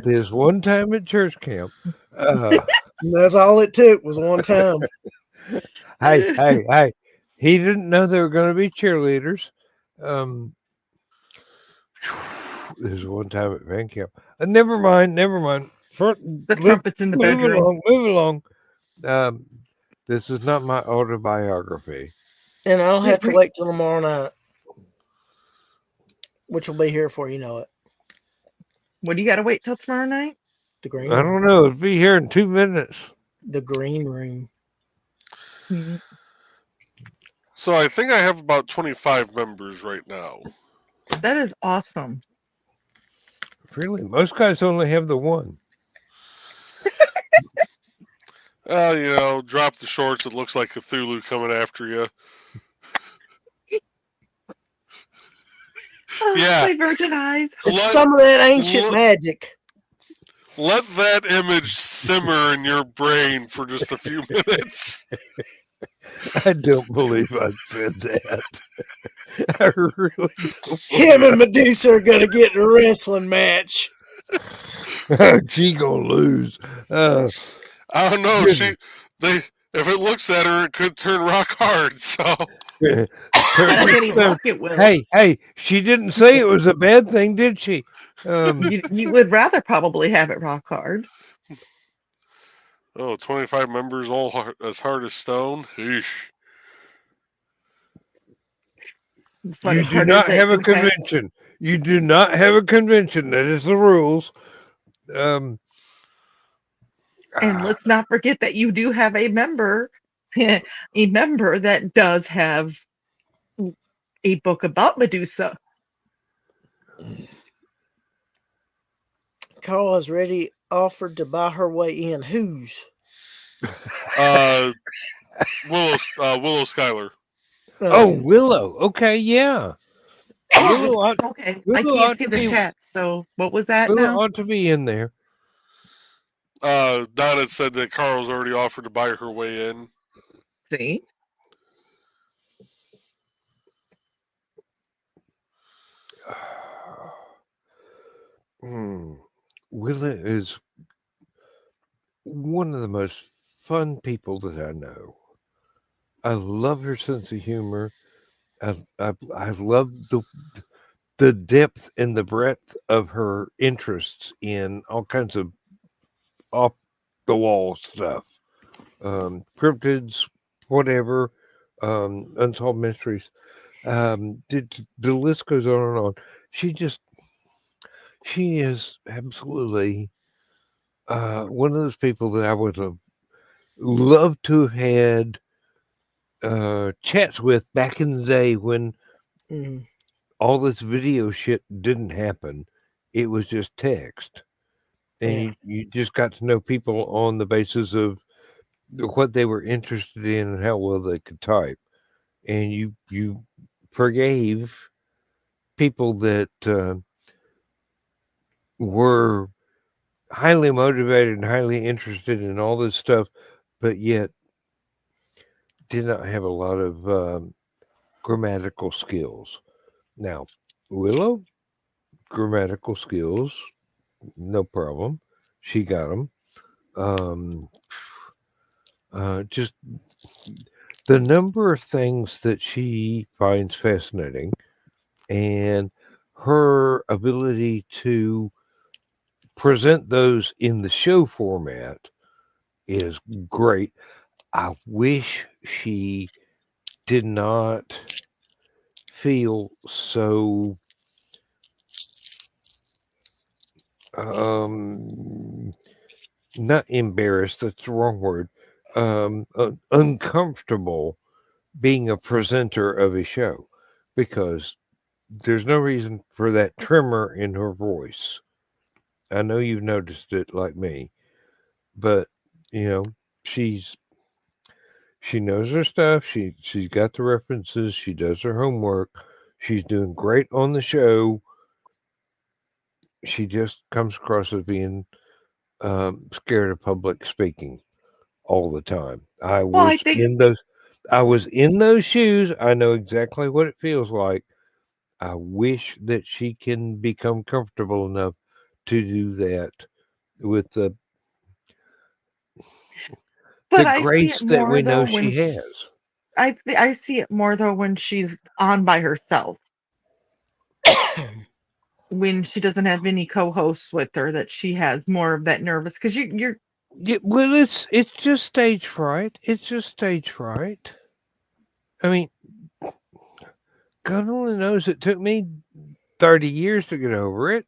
There's one time at church camp. And that's all it took was one time. Hey. He didn't know there were going to be cheerleaders. There's one time at band camp. Never mind. The trumpets in the bedroom. Move along. This is not my autobiography. And I'll have to wait till tomorrow night, which will be here before you know it. What do you got to wait till tomorrow night? The green I room. don't know. It'll be here in 2 minutes. The green room. Mm-hmm. So I think I have about 25 members right now. That is awesome. Really? Most guys only have the one. Drop the shorts. It looks like Cthulhu coming after you. Yeah. My virgin eyes. It's some of that ancient magic. Let that image simmer in your brain for just a few minutes. I don't believe I said that. I really don't. Him and Medusa are going to get in a wrestling match. She gonna lose. I don't know. If it looks at her, it could turn rock hard. So hey, she didn't say it was a bad thing, did she? You would rather probably have it rock hard. 25 members, all as hard as stone. Eesh. You do not have a convention. You do not have a convention. That is the rules. And let's not forget that you do have a member that does have a book about Medusa. Carl has already offered to buy her way in. Whose? Uh, Willow Skyler. Oh, Okay. Willow. Okay, yeah. Willow ought, Okay, I Willow can't ought see to the be chat. So what was that Willow now? ought to be in there. Don had said that Carl's already offered to buy her way in. See, Willow is one of the most fun people that I know. I love her sense of humor. I love the depth and the breadth of her interests in all kinds of off the wall stuff. Cryptids, whatever, unsolved mysteries. The list goes on and on. She just she is absolutely one of those people that I would have loved to have had chats with back in the day when Mhm. all this video shit didn't happen. It was just text. And Yeah. you just got to know people on the basis of what they were interested in and how well they could type. And you forgave people that were highly motivated and highly interested in all this stuff, but yet did not have a lot of grammatical skills. Now, Willow, grammatical skills, no problem. She got them. Um, just the number of things that she finds fascinating and her ability to present those in the show format is great. I wish she did not feel so um not embarrassed, that's the wrong word, uncomfortable being a presenter of a show because there's no reason for that tremor in her voice. I know you've noticed it like me, but you know, she's she knows her stuff. She's got the references. She does her homework. She's doing great on the show. She just comes across as being scared of public speaking all the time. well, I think, I was in those shoes. I know exactly what it feels like. I wish that she can become comfortable enough to do that with but the I see grace it that more we though know when she has. I see it more though when she's on by herself, when she doesn't have any co-hosts with her, that she has more of that nervous because you're Yeah, well, it's just stage fright. It's just stage fright. I mean, God only knows it took me 30 years to get over it.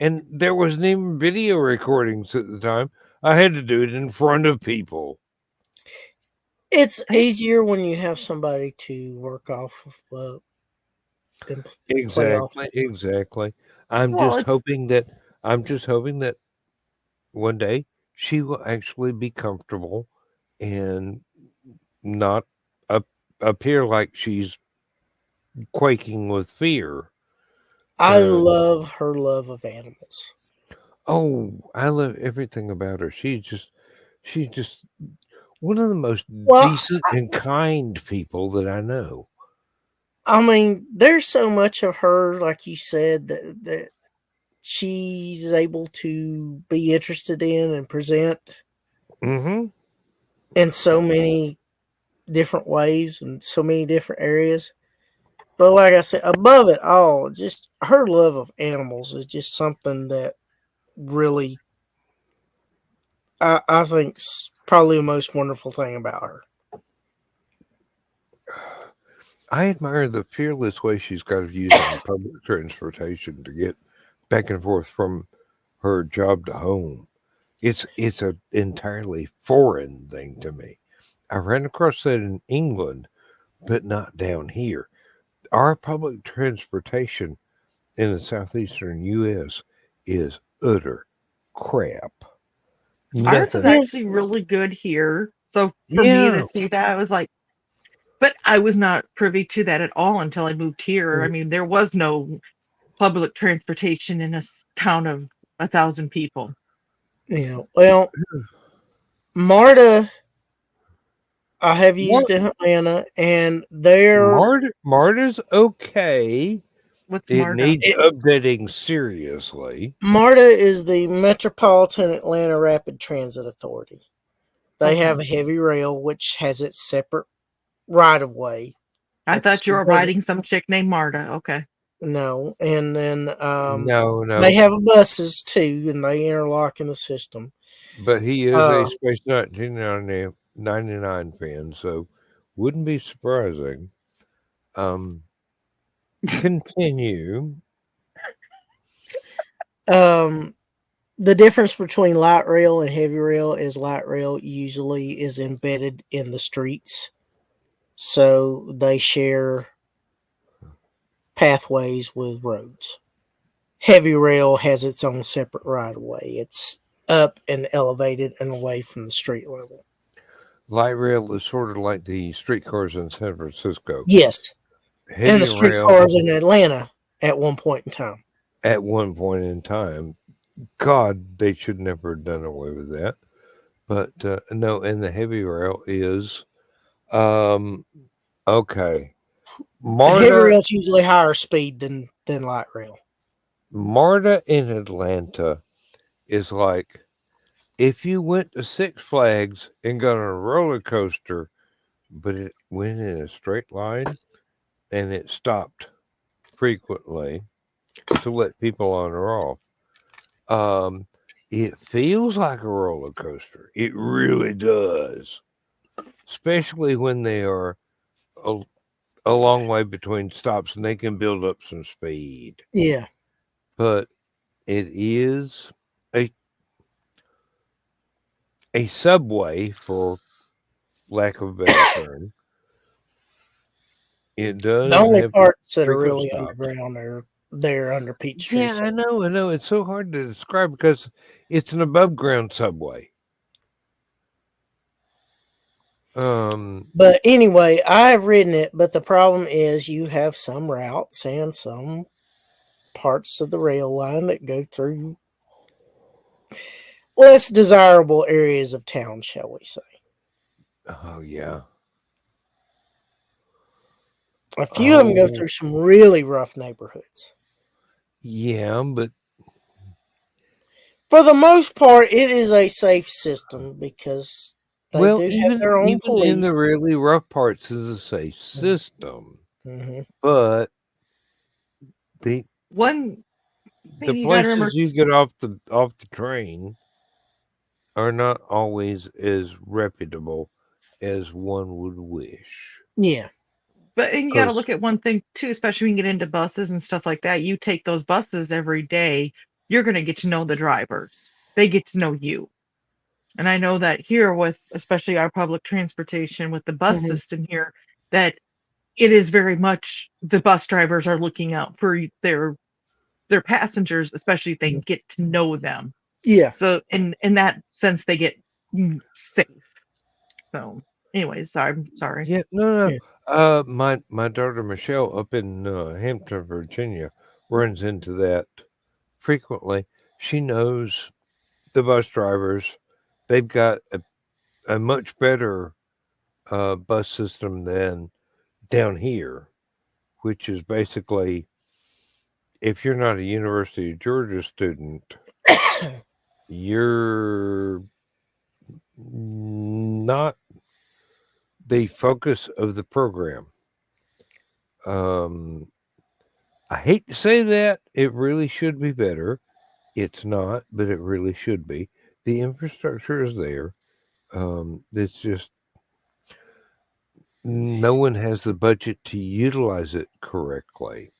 And there wasn't even video recordings at the time. I had to do it in front of people. It's I, easier when you have somebody to work off of and play off Exactly, of. exactly. well, it's I'm just hoping that one day she will actually be comfortable and not up, appear like she's quaking with fear. I Uh, love her love of animals. oh, I love everything about her. She's just one of the most Well, decent and kind people that I know. I mean, there's so much of her, like you said, that she's able to be interested in and present Mm-hmm. in so many different ways and so many different areas. But like I said, above it all, just her love of animals is just something that really I think's probably the most wonderful thing about her. I admire the fearless way she's got of using public transportation to get back and forth from her job to home. It's an entirely foreign thing to me. I ran across that in England, but not down here. Our public transportation in the southeastern U.S. is utter crap. Ours is Nothing. actually really good here. So for me Yeah. to see that, I was like, but I was not privy to that at all until I moved here. I mean, there was no public transportation in a town of 1,000 people. Yeah. Well, MARTA, I have used in Atlanta, and their Marta's okay. What's It MARTA? needs updating seriously. MARTA is the Metropolitan Atlanta Rapid Transit Authority. They Okay. have a heavy rail, which has its separate right of way. I thought you were riding some chick named Marta. Okay. No, and then No. they have buses too, and they interlock in the system. But he is a Space 1999 fan, so wouldn't be surprising. Continue. The difference between light rail and heavy rail is light rail usually is embedded in the streets, so they share pathways with roads. Heavy rail has its own separate right of way. It's up and elevated and away from the street level. Light rail is sort of like the streetcars in San Francisco. Yes, and Heavy the rail streetcars in Atlanta at one point in time. at one point in time. God, they should never have done away with that. But no, and the heavy rail is okay. Heavy Marta rail is usually higher speed than light rail. Marta in Atlanta is like if you went to Six Flags and got on a roller coaster, but it went in a straight line and it stopped frequently to let people on or off. It feels like a roller coaster. It really does. Especially when they are a long way between stops and they can build up some speed. Yeah. But it is a subway, for lack of a better term. It does. The only have parts that are frequent really stops. underground are there under Peachtree. Yeah, I know. It's so hard to describe because it's an above ground subway. But anyway, I've ridden it, but the problem is you have some routes and some parts of the rail line that go through less desirable areas of town, shall we say. Oh yeah. A few of them go through some really rough neighborhoods. Yeah, but for the most part, it is a safe system because they do have their own police. In the really rough parts, is a safe system. But the places you get off the train are not always as reputable as one would wish. Yeah. But you got to look at one thing too, especially when you get into buses and stuff like that. You take those buses every day, you're going to get to know the drivers. They get to know you. And I know that here with especially our public transportation with the bus system here, that it is very much the bus drivers are looking out for their passengers, especially if they get to know them. Yeah. So in that sense, they get safe. So anyways, I'm sorry. Yeah, no. Yeah. My daughter Michelle up in Hampton, Virginia, runs into that frequently. She knows the bus drivers. They've got a much better bus system than down here, which is basically if you're not a University of Georgia student, you're not the focus of the program. I hate to say that. It really should be better. It's not, but it really should be. The infrastructure is there. It's just no one has the budget to utilize it correctly.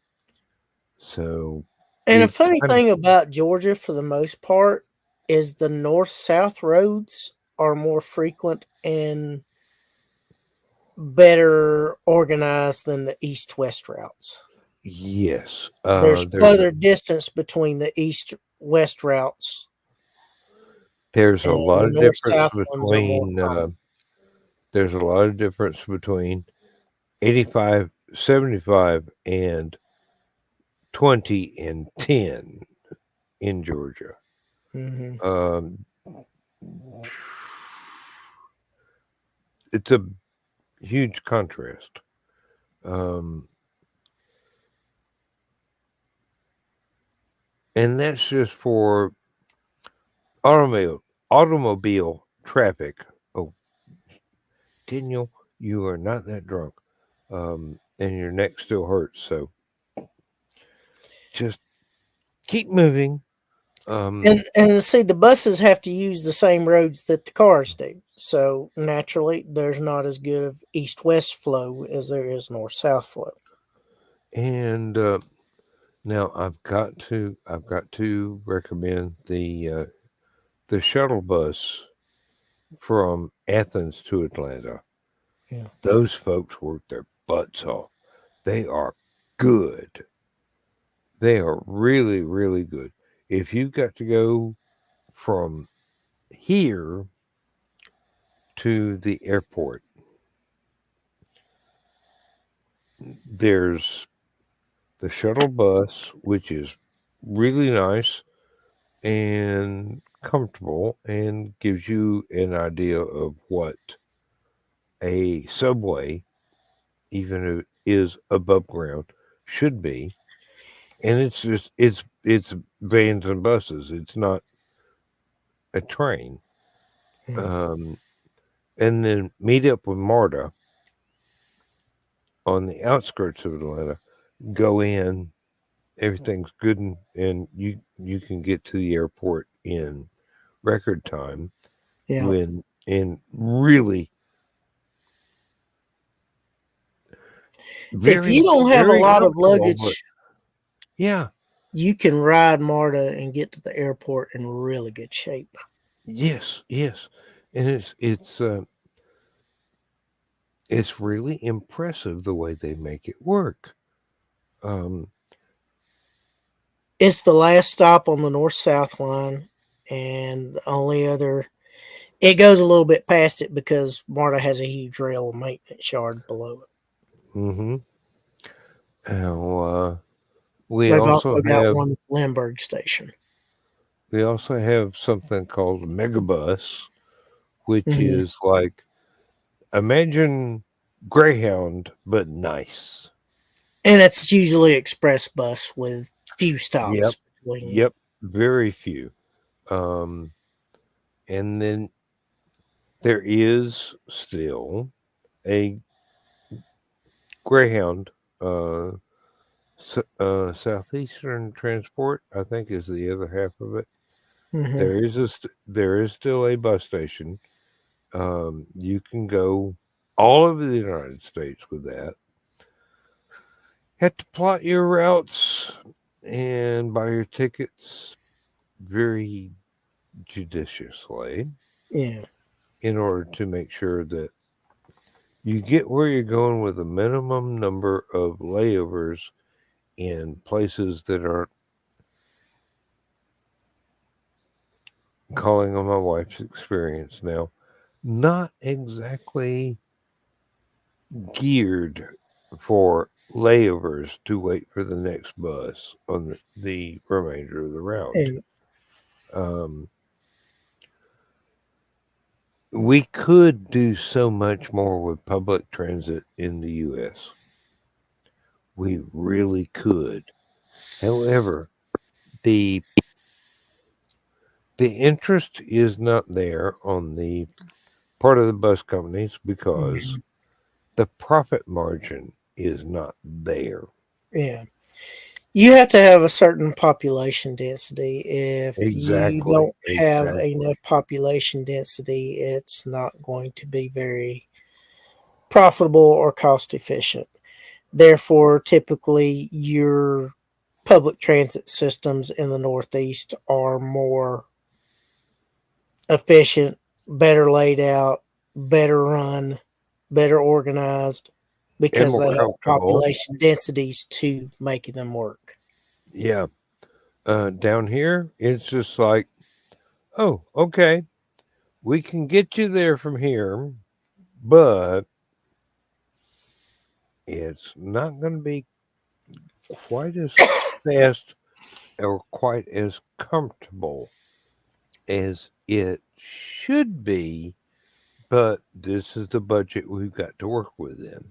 So, and a funny thing about Georgia, for the most part, is the north-south roads are more frequent and better organized than the east-west routes. Yes. There's further distance between the east west routes. There's a And lot the of difference north-south ones are more between. common. There's a lot of difference between 85, 75, and 20 and 10 in Georgia. Hmm. Um, it's a huge contrast. And that's just for automobile traffic. Oh, Daniel, you are not that drunk. And your neck still hurts. So just keep moving. And see, the buses have to use the same roads that the cars do. So naturally, there's not as good of east-west flow as there is north-south flow. And now I've got to recommend the shuttle bus from Athens to Atlanta. Yeah. Those folks work their butts off. They are good. They are really, really good. If you've got to go from here to the airport, there's the shuttle bus, which is really nice and comfortable and gives you an idea of what a subway, even if it is above ground, should be. And it's vans and buses. It's not a train. Mm. Um, and then meet up with Marta on the outskirts of Atlanta. Go in, everything's good, and you can get to the airport in record time. Yeah. When and really If very you don't have a very lot of comfortable, but luggage, yeah, you can ride MARTA and get to the airport in really good shape. yes, and it's really impressive the way they make it work. Um, It's the last stop on the north-south line, and the only other it goes a little bit past it because MARTA has a huge rail maintenance yard below it. mm-hmm. Now, we They've also also got have one at Lindbergh Station. something called a megabus, which Hmm. is like imagine Greyhound but nice. And it's usually express bus with few Yep, stops between. yep, very few. Um, and then there is still a Greyhound, uh, Southeastern Transport, I think, is the other half of it. Hmm. There is still a bus station. You can go all over the United States with that. Have to plot your routes and buy your tickets very judiciously Yeah. in order to make sure that you get where you're going with a minimum number of layovers in places that aren't, calling on my wife's experience now, not exactly geared for layovers to wait for the next bus on the remainder of the route. And Um, we could do so much more with public transit in the U.S. We really could. However, the interest is not there on the part of the bus companies because the profit margin is not there. yeah, you have to have a certain population density. If you don't have Exactly. enough population density, it's not going to be very profitable or cost efficient. Therefore, typically, your public transit systems in the Northeast are more efficient, better laid out, better run, better organized And because more they have comfortable. population densities to make them work. Yeah. Down here, it's just like, oh, okay, we can get you there from here, but it's not going to be quite as fast or quite as comfortable as it should be. But this is the budget we've got to work within.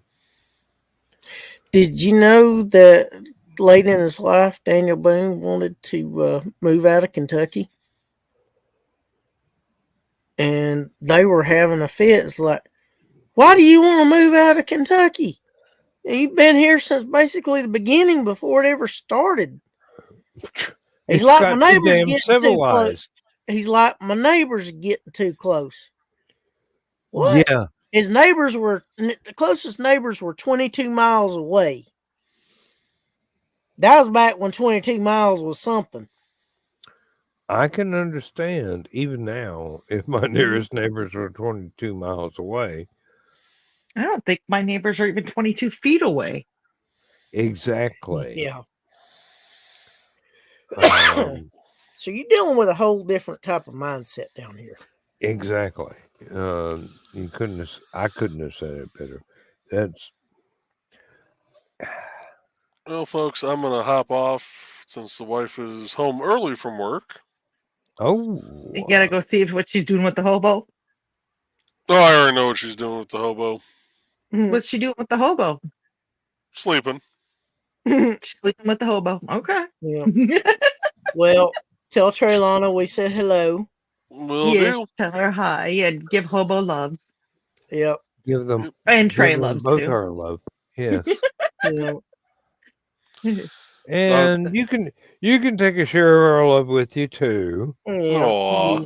Did you know that late in his life, Daniel Boone wanted to move out of Kentucky? And they were having a fit. It's like, why do you want to move out of Kentucky? You've been here since basically the beginning before it ever started. He's It's like, got my too neighbors damn getting too close. civilized. He's like, my neighbors are getting too close. What? Yeah, His neighbors were, the closest neighbors were 22 miles away. That was back when 22 miles was something. I can understand even now if my nearest neighbors are 22 miles away. I don't think my neighbors are even 22 feet away. Exactly. Yeah. Um, So you're dealing with a whole different type of mindset down here. exactly. You couldn't have, I couldn't have said it better. That's Well, folks, I'm going to hop off since the wife is home early from work. You gotta go see what she's doing with the hobo. Oh, I already know what she's doing with the hobo. What's she doing with the hobo? Sleeping. She's sleeping with the hobo. Okay. Yeah. Well, tell Traylana we said hello. Will Yes, do. tell her hi and give hobo loves. Yep. give them And give Trey them loves both too. our love. Yes. Yeah. And you can take a share of our love with you too. Yeah. Aw.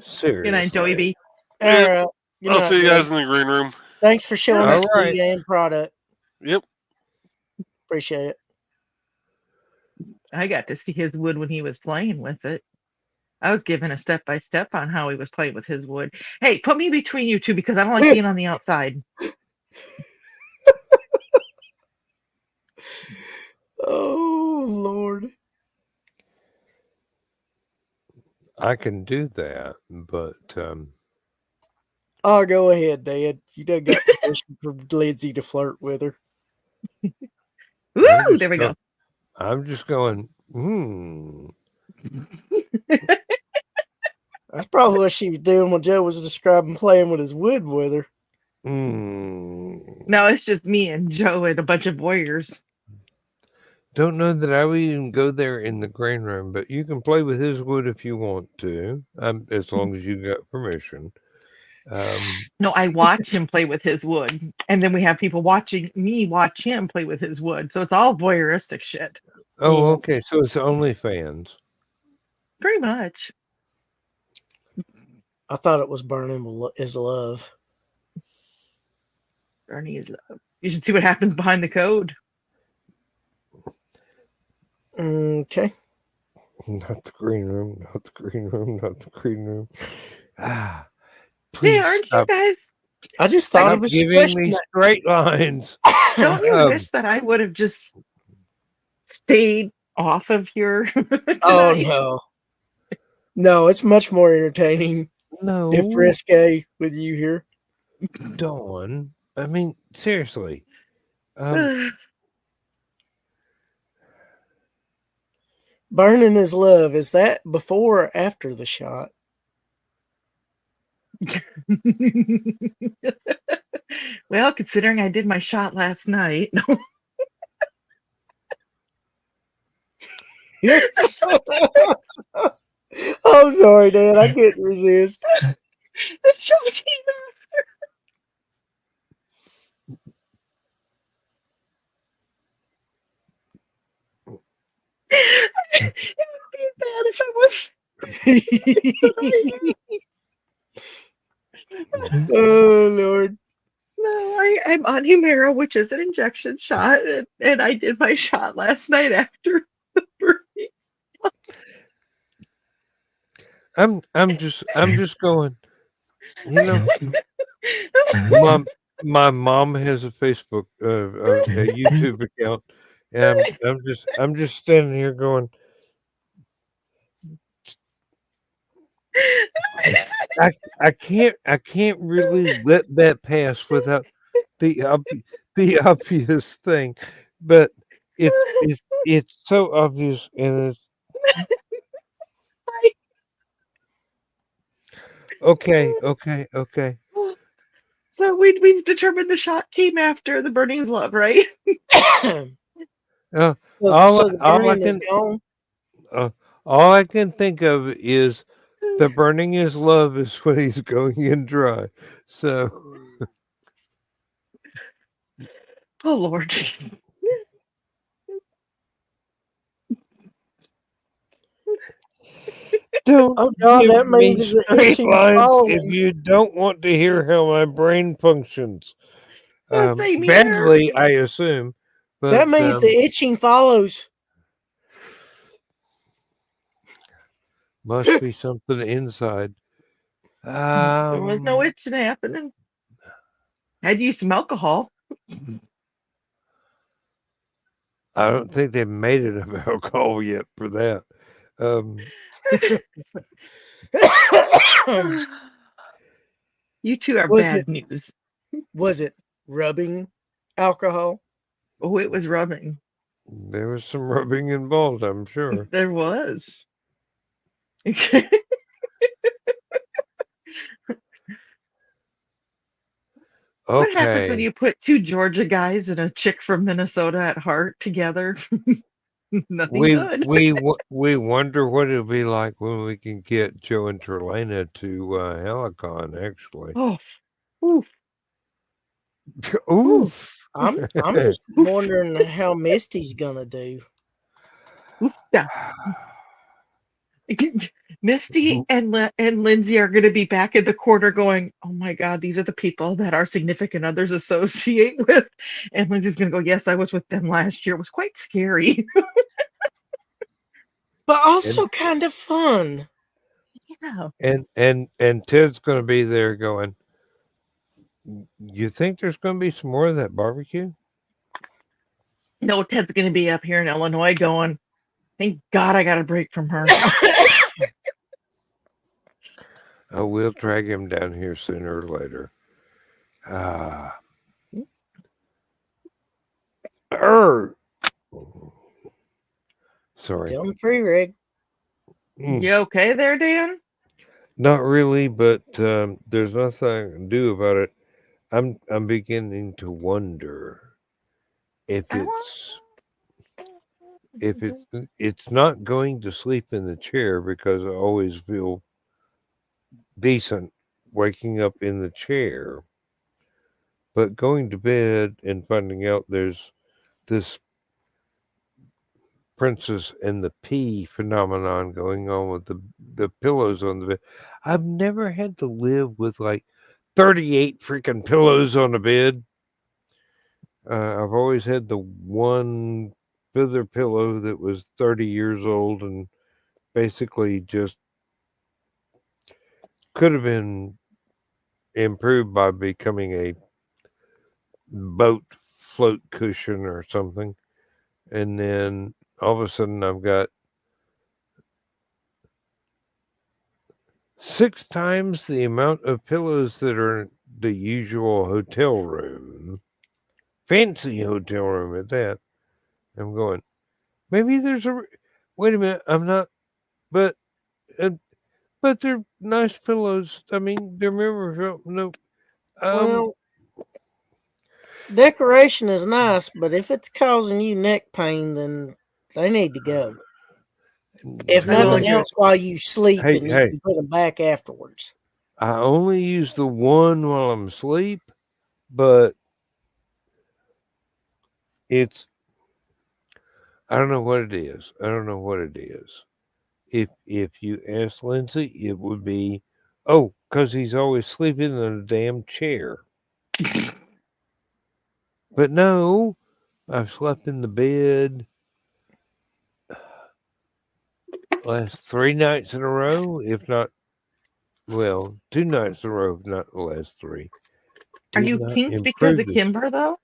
Seriously. Good night, Joey B. All Yep. right. Good I'll night, see you Dave. guys in the green room. Thanks for showing All us right. the end product. Yep. Appreciate it. I got to see his wood when he was playing with it. I was given a step by step on how he was playing with his wood. Hey, put me between you two because I don't like being on the outside. Oh, Lord. I can do that, but Oh, go ahead, Dad. You done got permission from Lindsay to flirt with her. Woo! There we go. I'm just going, That's probably what she was doing when Joe was describing playing with his wood with her. No, it's just me and Joe and a bunch of warriors. Don't know that I would even go there in the green room, but you can play with his wood if you want to, as long as you got permission. No, I watch him play with his wood, and then we have people watching me watch him play with his wood. So it's all voyeuristic shit. Oh, Yeah. okay. So it's OnlyFans. Pretty much. I thought it was Burning is Love. Bernie is love. You should see what happens behind the code. Okay. Not the green room. Not the green room. Not the green room. Ah, please Hey, aren't stop, you guys? I just thought stop of a giving question. me straight lines. Don't you Um, wish that I would have just stayed off of here Oh, tonight? no. No, it's much more entertaining No, if risque with you here. Dawn. I mean, seriously. Burning is Love. Is that before or after the shot? Well, considering I did my shot last night. I'm sorry, Dad. I couldn't resist. The shot came after. It would be bad if I was. Oh, Lord. No, I'm on Humira, which is an injection shot, and I did my shot last night after the birthday. I'm just going. You know, my mom has a Facebook, a YouTube account, And I'm just standing here going, I can't really let that pass without the the obvious thing, but it's so obvious, and it's okay. So we've determined the shot came after the burning is love, right? Uh, so the burning is gone. uh, all I can think of is the burning is love is when he's going in dry. So Oh Lord. don't Oh God, give that me means the straight itching's lines if following. you don't want to hear how my brain functions. Same here. Badly, I assume, That but means the itching follows. must be something inside. There was no itching happening. Had to use some alcohol. I don't think they've made enough alcohol yet for that. Um, You two are was it bad news. was it rubbing alcohol? Oh, it was rubbing. there was some rubbing involved, I'm sure. There was. What happens when Okay, you put two Georgia guys and a chick from Minnesota at heart together? Nothing good. we wonder what it'll be like when we can get Joe and Trelana to Hallowcon. Actually, Oh, oof, oof, oof. I'm just oof, wondering how Misty's gonna do. oof. Yeah. Misty and Lindsay are going to be back in the corner going, oh my God, these are the people that our significant others associate with. And Lindsay's going to go, yes, I was with them last year. It was quite scary. But and also kind of fun. Yeah. and Ted's going to be there going. You think there's going to be some more of that barbecue? No, Ted's going to be up here in Illinois going, thank God I got a break from her. No. Oh, we'll drag him down here sooner or later. Ah, er. Sorry. Tell him pre-reg. You okay there, Dan? Not really, but there's nothing I can do about it. I'm beginning to wonder if I want. it's not going to sleep in the chair because I always feel decent waking up in the chair, but going to bed and finding out there's this princess and the pea phenomenon going on with the pillows on the bed. I've never had to live with like 38 freaking pillows on the bed. I've always had the one feather pillow that was 30 years old and basically just could have been improved by becoming a boat float cushion or something. And then all of a sudden I've got 6 times the amount of pillows that are in the usual hotel room. Fancy hotel room at that. I'm going, maybe there's a. Wait a minute, I'm not. But uh, but they're nice pillows. I mean, they're memorable. No, Well, decoration is nice, but if it's causing you neck pain, then they need to go. If I will nothing agree with else, while you sleep, hey, and you hey, can put them back afterwards. I only use the one while I'm asleep, but it's. I don't know what it is. I don't know what it is. If you ask Lindsay, it would be, oh, 'cause he's always sleeping in a damn chair. But no, I've slept in the bed last 3 nights in a row, if not, well, 2 nights in a row, if not the last three. Are Did you not kinked because improve of this. Kimber, though?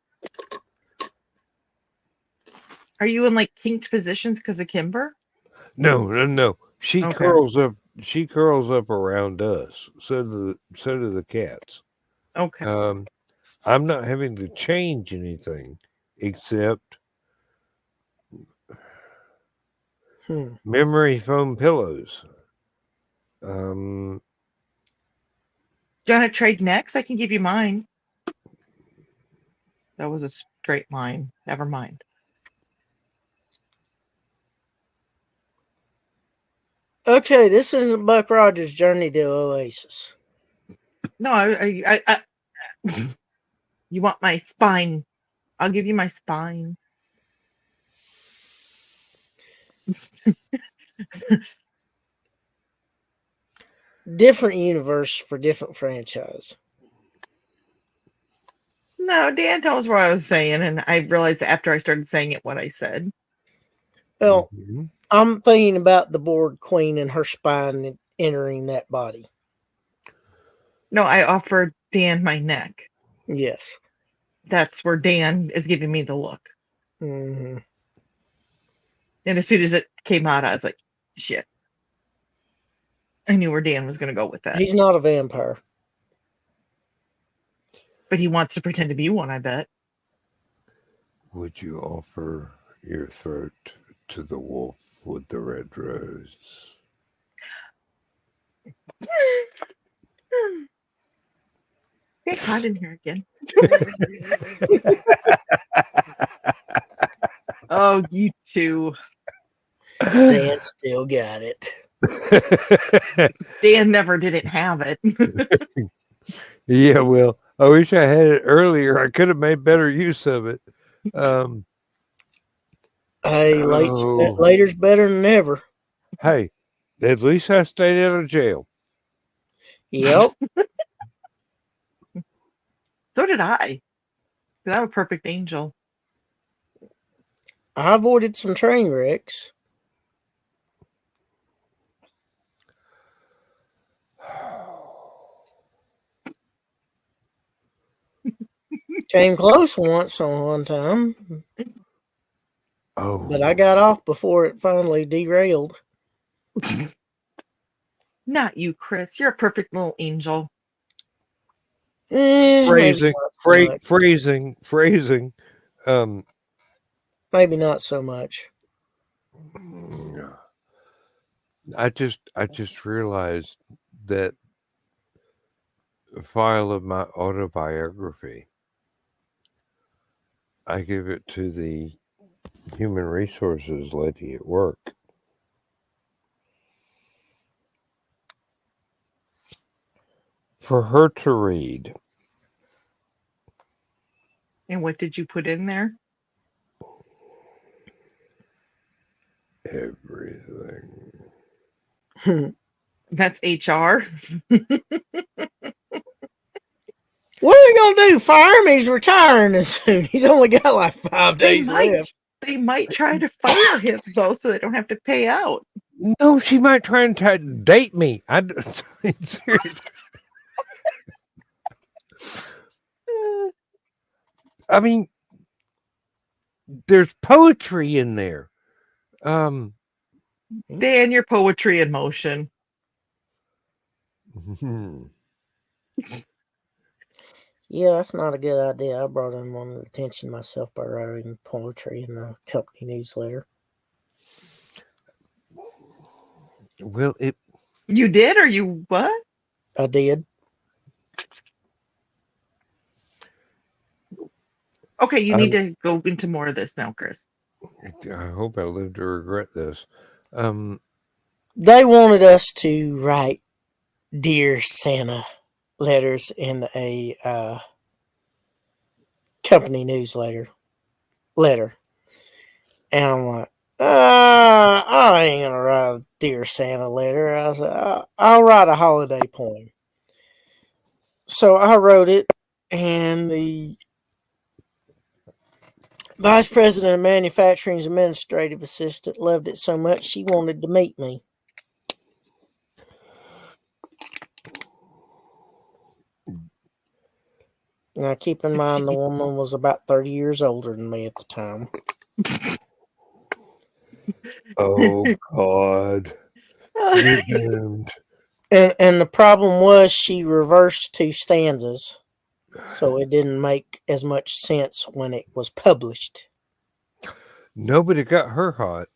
Are you in like kinked positions because of Kimber? No. She Okay. curls up. She curls up around us. So do the cats. Okay. I'm not having to change anything except memory foam pillows. Do you want to trade next? I can give you mine. That was a straight line. Never mind. Okay, this isn't Buck Rogers' journey to Oasis. No, I you want my spine? I'll give you my spine. Different universe for different franchise. No, Dan knows what I was saying, and I realized after I started saying it what I said. Well, Mhm. I'm thinking about the board queen and her spine entering that body. No, I offered Dan my neck. Yes. That's where Dan is giving me the look. Mm-hmm. And as soon as it came out, I was like, shit. I knew where Dan was going to go with that. He's not a vampire. But he wants to pretend to be one, I bet. Would you offer your throat to the wolf with the red rose? Get hot in here again. Oh, you two. Dan still got it. Dan never didn't have it. Yeah, well, I wish I had it earlier. I could have made better use of it. Hey, Oh. later's better than never. Hey, at least I stayed out of jail. Yep. So did I. 'Cause I'm a perfect angel. I avoided some train wrecks. Came close once on one time, Oh, but I got off before it finally derailed. Not you, Chris. You're a perfect little angel. Maybe not so much. phrasing. Maybe not so much. I just realized that a file of my autobiography, I give it to the human resources lady at work. For her to read. And what did you put in there? Everything. That's HR. What are they gonna do? Fire him? He's retiring as soon. He's only got like 5 days left. They might try to fire him though, so they don't have to pay out. No, she might try and date me. Seriously. I mean, there's poetry in there. Dan, your poetry in motion. Yeah, that's not a good idea. I brought him on attention myself by writing poetry in the company newsletter. Well, You did, or you what? I did. Okay, you need to go into more of this now, Chris. I hope I live to regret this. They wanted us to write Dear Santa letters in a company newsletter letter. And I'm like, I ain't gonna write a Dear Santa letter. I said, I'll write a holiday poem. So I wrote it, and the vice president of manufacturing's administrative assistant loved it so much she wanted to meet me. Now, keep in mind, the woman was about 30 years older than me at the time. Oh God, you're doomed. And the problem was she reversed 2 stanzas, so it didn't make as much sense when it was published. Nobody got her hot.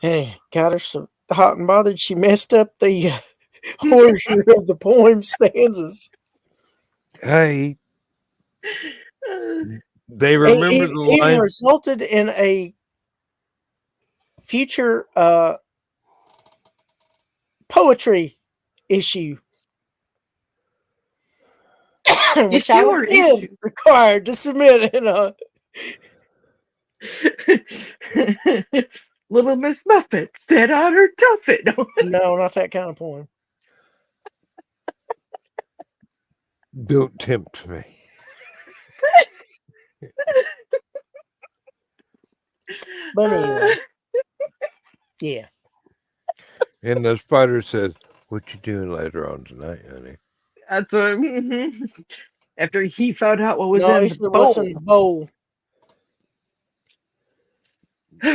Hey, got her so hot and bothered she messed up the order of the poem stanzas. Hey, they It, remember it the even line. resulted in a future poetry issue, which I Issue was or in issue? required to submit in a Little Miss Muffet set on her tuffet. no, not that kind of poem. Don't tempt me. But anyway, yeah. And the spider says, "What you doing later on tonight, honey?" That's what. After he found out what was No, in he the said, "What's in bowl. the bowl?"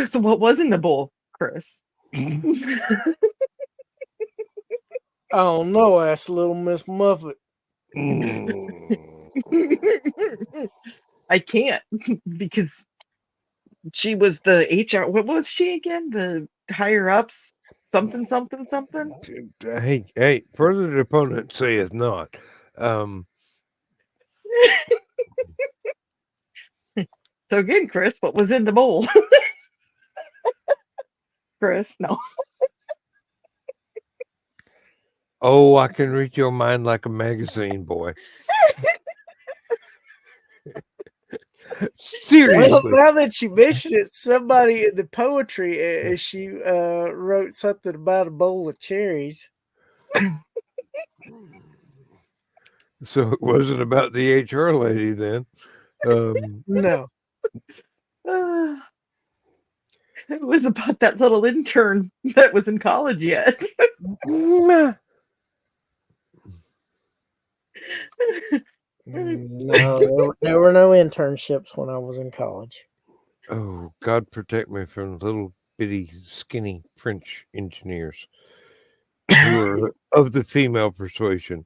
So what was in the bowl, Chris? Oh no, that's Little Miss Muffet. I can't because she was the HR. What was she again? The higher ups, something, something, something. Hey, further opponent saith not. So again, Chris, what was in the bowl? Chris, no. Oh, I can read your mind like a magazine, boy. Well, Seriously. now that you mention it, somebody in the poetry issue wrote something about a bowl of cherries. So it wasn't about the HR lady then. No, It was about that little intern that was in college yet. no, there were no internships when I was in college. Oh, God protect me from little bitty skinny French engineers who are of the female persuasion.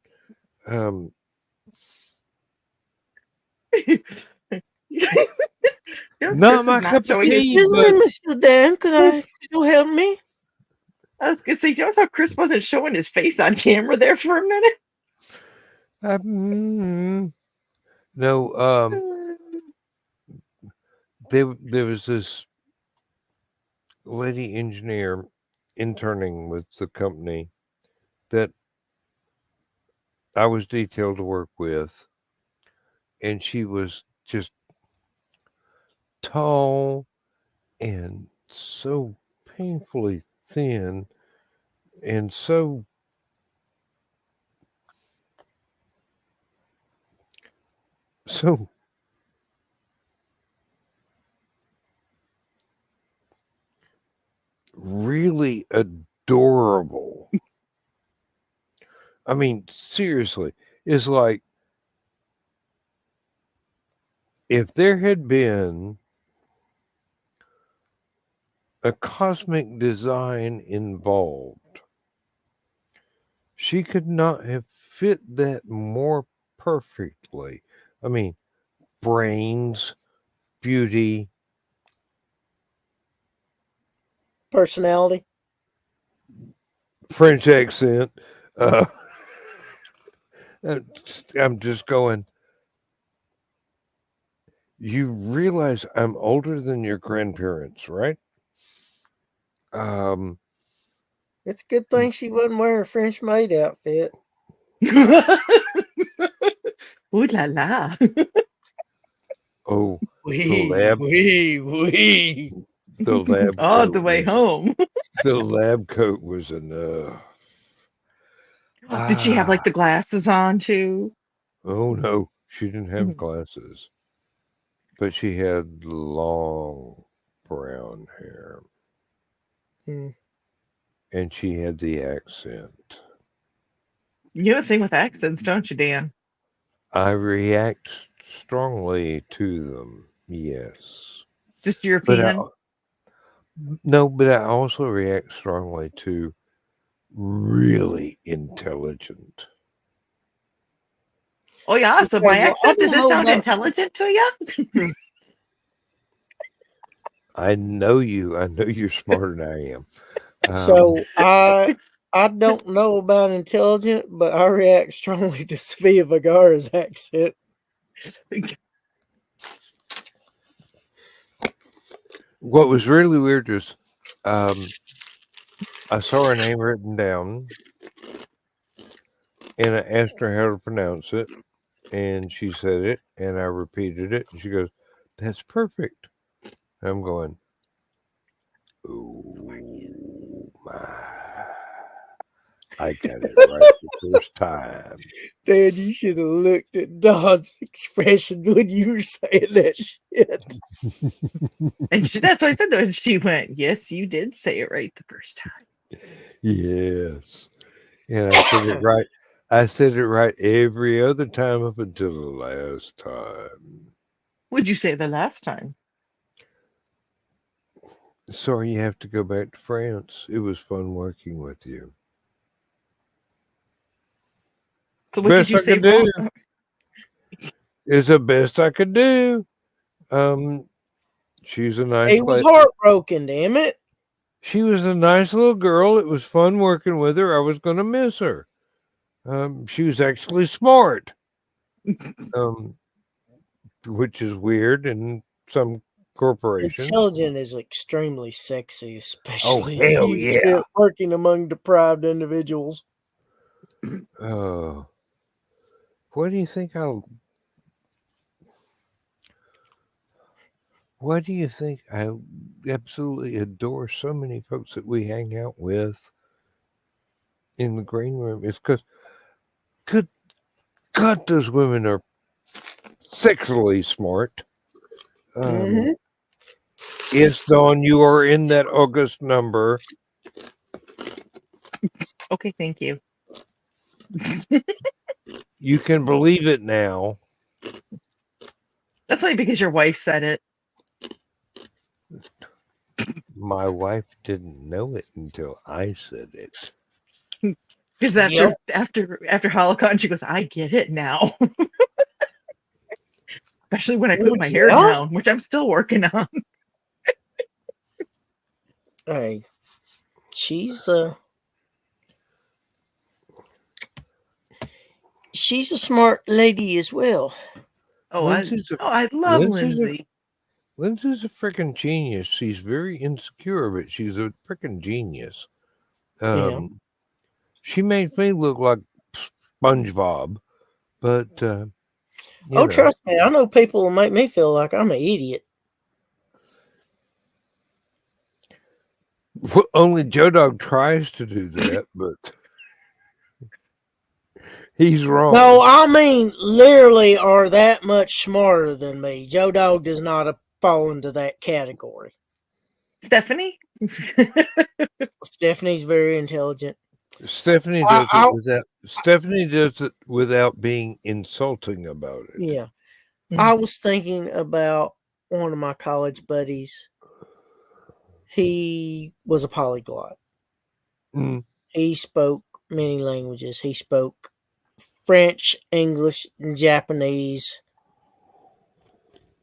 Not Chris my is not cup of showing his. tea, Excuse but me, Mr. Dan, could you help me? I was gonna say, you notice how Chris wasn't showing his face on camera there for a minute? no. There was this lady engineer interning with the company that I was detailed to work with, and she was just tall and so painfully thin and so really adorable. I mean, seriously, it's like if there had been a cosmic design involved, she could not have fit that more perfectly. I mean, brains, beauty, Personality. French accent. Uh, I'm just going. You realize I'm older than your grandparents, right? Um, It's a good thing she wasn't wearing a French maid outfit. Ooh la la. oh, Wee. the lab All the coat way was home. the lab coat was enough. Did she have like the Ah, glasses on too? oh no, she didn't have Mhm. glasses, but she had long brown hair, Hmm. and she had the accent. You have a thing with accents, don't you, Dan? I react strongly to them, yes. Just But European? No, but I also react strongly to really intelligent. Oh yeah, so my Well, I accent, does don't it know sound about. intelligent to you? I know you. I know you're smarter than I am. So I don't know about intelligent, but I react strongly to Sofia Vergara's accent. What was really weird is I saw her name written down and I asked her how to pronounce it, and she said it, and I repeated it, and she goes, "That's perfect." I'm going, "Oh my. I got it right the first time." Dad, you should have looked at Don's expression when you were saying that shit. And that's why I said that. And she went, "Yes, you did say it right the first time." Yes. And I said it right. I said it right every other time up until the last time. Would you say the last time? Sorry you have to go back to France. It was fun working with you. So what did Best you I say could do wrong? is the best I could do. She's a nice He was lady. heartbroken, damn it. She was a nice little girl. It was fun working with her. I was going to miss her. She was actually smart, um, which is weird in some corporations. Intelligent is extremely sexy, Oh, especially if hell you get yeah. working among deprived individuals. Uh, what do you think I'll. Why do you think I absolutely adore so many folks that we hang out with in the green room? It's because, good God, those women are sexually smart. Mm-hmm. Yes, Dawn, you are in that August number. Okay, thank you. You can believe it now. That's only because your wife said it. My wife didn't know it until I said it. Because Yep. after Hallowcon, she goes, "I get it now." Especially when I put Well, my hair yeah. down, which I'm still working on. Hey, she's she's a smart lady as well. Oh, Lindsay's a I love Lindsay's a Lindsay. Lindsay's a freaking genius. She's very insecure, but she's a freaking genius. Yeah. She made me look like SpongeBob, but you Oh, know, trust me, I know people will make me feel like I'm an idiot. only Joe Dog tries to do that, but he's No, wrong. I mean literally are that much smarter than me. Joe Dog does not fall into that category. Stephanie? Stephanie's very intelligent. Stephanie I, does it I without being insulting about it. yeah. I was thinking about one of my college buddies. He was a polyglot. Mm, He spoke many languages. He spoke French, English, and Japanese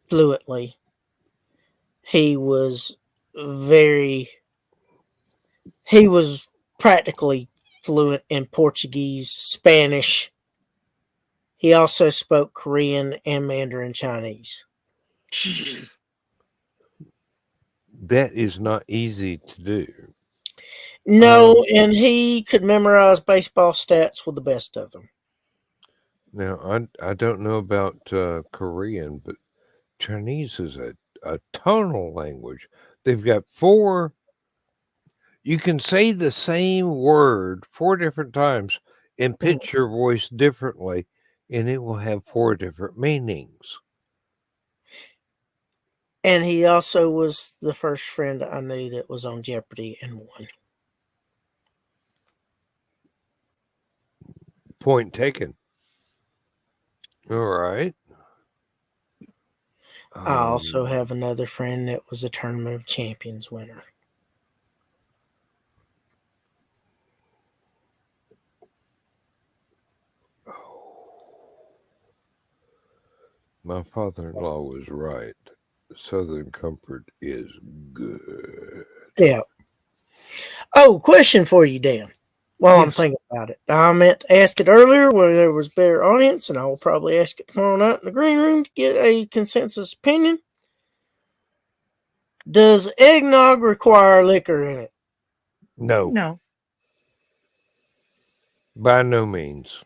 fluently. He was very he was practically fluent in Portuguese, Spanish. He also spoke Korean and Mandarin Chinese. Jeez. that is not easy to do. No, and he could memorize baseball stats with the best of them. Now, I don't know about Korean, but Chinese is a tonal language. They've got four. You can say the same word four different times and pitch your voice differently, and it will have four different meanings. And he also was the first friend I knew that was on Jeopardy and won. Point taken. All right. I also have another friend that was a Tournament of Champions winner. My father-in-law was right. Southern Comfort is good. Yeah. Oh, question for you, Dan. While I'm Yes. thinking about it, I meant to ask it earlier where there was better audience, and I will probably ask it tomorrow night in the green room to get a consensus opinion. Does eggnog require liquor in it? No, No. by no means.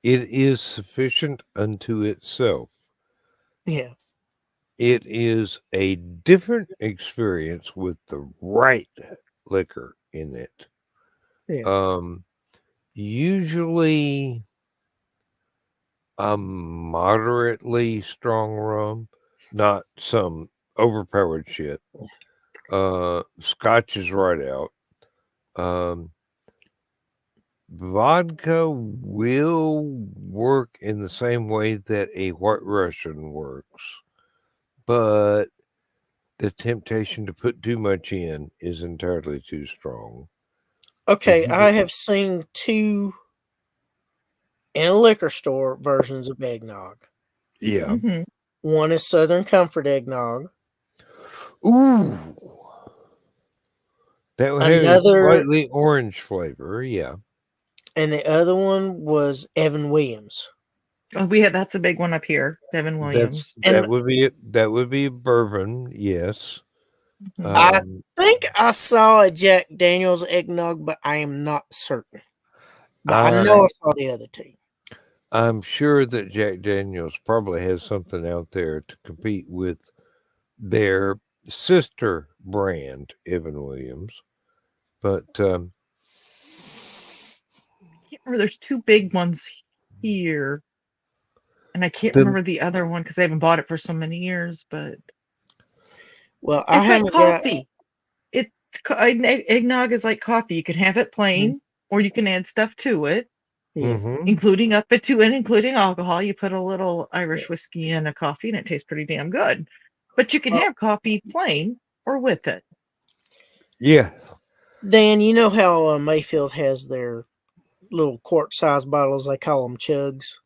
It is sufficient unto itself. Yeah. It is a different experience with the right liquor in it. Yeah. Usually a moderately strong rum, not some overpowered shit. Scotch is right out. Um, vodka will work in the same way that a White Russian works, but the temptation to put too much in is entirely too strong. If Okay, you I get, have seen two in a liquor store versions of eggnog. yeah, Hmm. One is Southern Comfort eggnog. ooh, that would have a Another, slightly orange flavor. Yeah, and the other one was Evan Williams. Oh, we have that's a big one up here, Devin Williams. And that would be it. That would be bourbon. Yes. Hmm. I Um, think I saw a Jack Daniels eggnog, but I am not certain. But I know I I saw the other two. I'm sure that Jack Daniels probably has something out there to compete with their sister brand, Evan Williams. But Can't remember. There's two big ones here, and I can't the remember the other one because I haven't bought it for so many years. But Well, I it's like haven't got. coffee. Eggnog is like coffee. You can have it Mhm. plain, or you can add stuff to it, Yeah, hmm including up to and including alcohol. You put a little yeah. Irish whiskey in a coffee, and it tastes pretty damn good. But you can Oh, have coffee plain or with it. yeah, Dan, you know how Mayfield has their little quart-sized bottles? They call them chugs.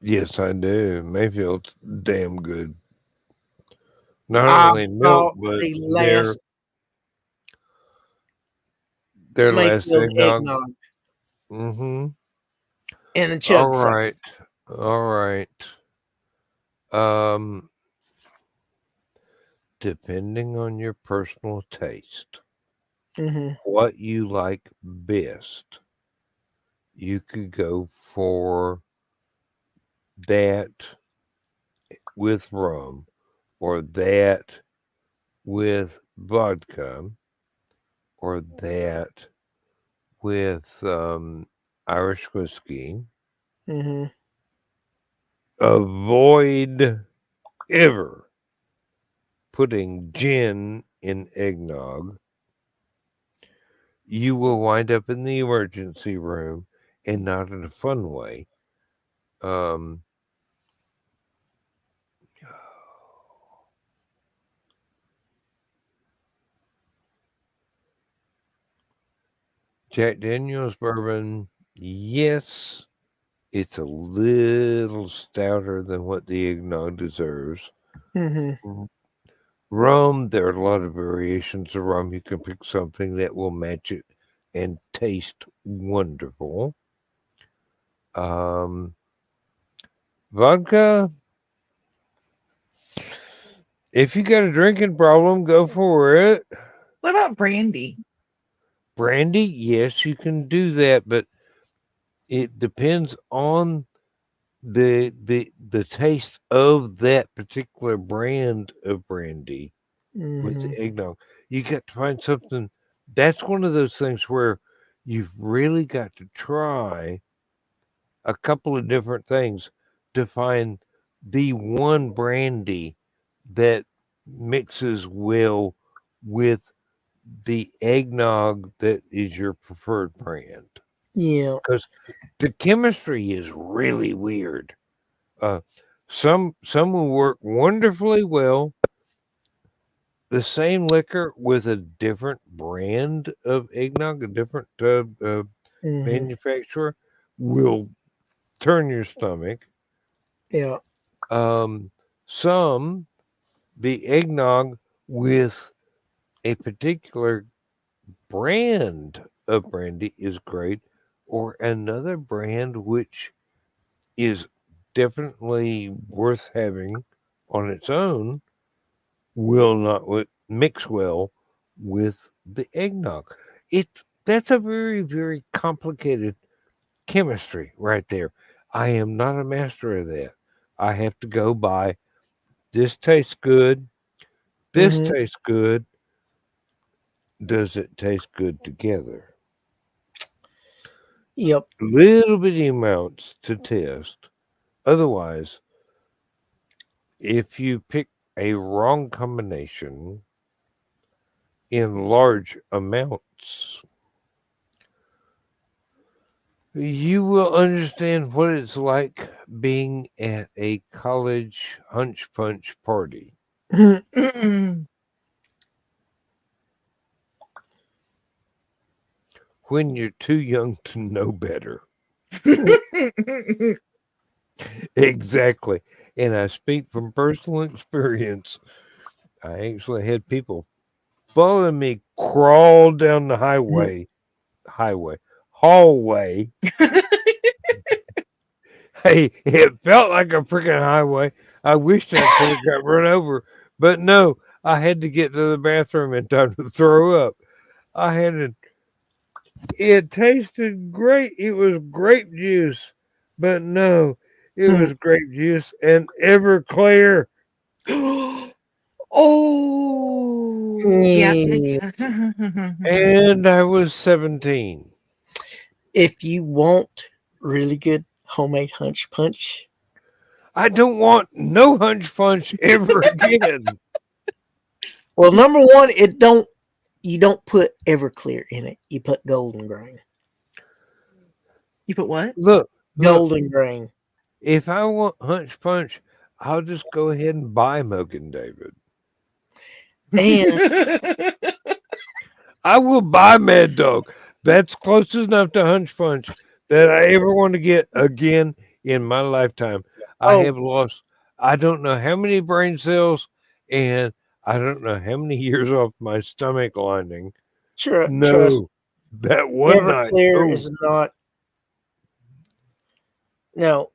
yes, I do. Mayfield's damn good. Not I only milk, bought but the their last their last Mayfield eggnog. eggnog Mm-hmm. in a All chug right, size. all right. Um, depending on your personal taste, Hmm. what you like best, you could go for that with rum or that with vodka or that with Irish whiskey. Hmm. Avoid ever putting gin in eggnog. You will wind up in the emergency room and not in a fun way. Um, Jack Daniels bourbon, yes, it's a little stouter than what the eggnog deserves. Hmm. R- Rum, there are a lot of variations of rum. You can pick something that will match it and taste wonderful. Um, vodka, if you got a drinking problem, go for it. What about brandy? Brandy, yes, you can do that, but it depends on the taste of that particular brand of brandy with Hmm. the eggnog. You got to find something. That's one of those things where you've really got to try a couple of different things to find the one brandy that mixes well with the eggnog that is your preferred brand. Yeah. Because the chemistry is really weird. Uh, some will work wonderfully well. The same liquor with a different brand of eggnog, a different Hmm. manufacturer, will turn your stomach. Yeah. Some, the eggnog with a particular brand of brandy is great, or another brand which is definitely worth having on its own will not mix well with the eggnog. That's a very, very complicated chemistry right there. I am not a master of that. I have to go by this tastes good, this Hmm. tastes good. Does it taste good together? Yep. Little bitty amounts to test. Otherwise, if you pick a wrong combination in large amounts, you will understand what it's like being at a college hunch punch party Mm-mm. when you're too young to know better. Exactly. And I speak from personal experience. I actually had people following me crawl down the hallway. Hey, it felt like a freaking highway. I wished I could have got run over, but no, I had to get to the bathroom in time to throw up. I had to, it tasted great. It was grape juice, but no, it was grape juice and Everclear. Oh, yeah, Yeah. yeah. And I was 17. If you want really good homemade hunch punch, I don't want no hunch punch ever again. well, number one, it don't you don't put Everclear in it. You put Golden Grain. You put what? Look, Golden Grain. if I want hunch punch, I'll just go ahead and buy Mogan David. And I will buy Mad Dog. That's close enough to hunch punch that I ever want to get again in my lifetime. I oh, have lost, I don't know how many brain cells, and I don't know how many years off my stomach lining. trust No, that one night. Everclear Oh, is not. No,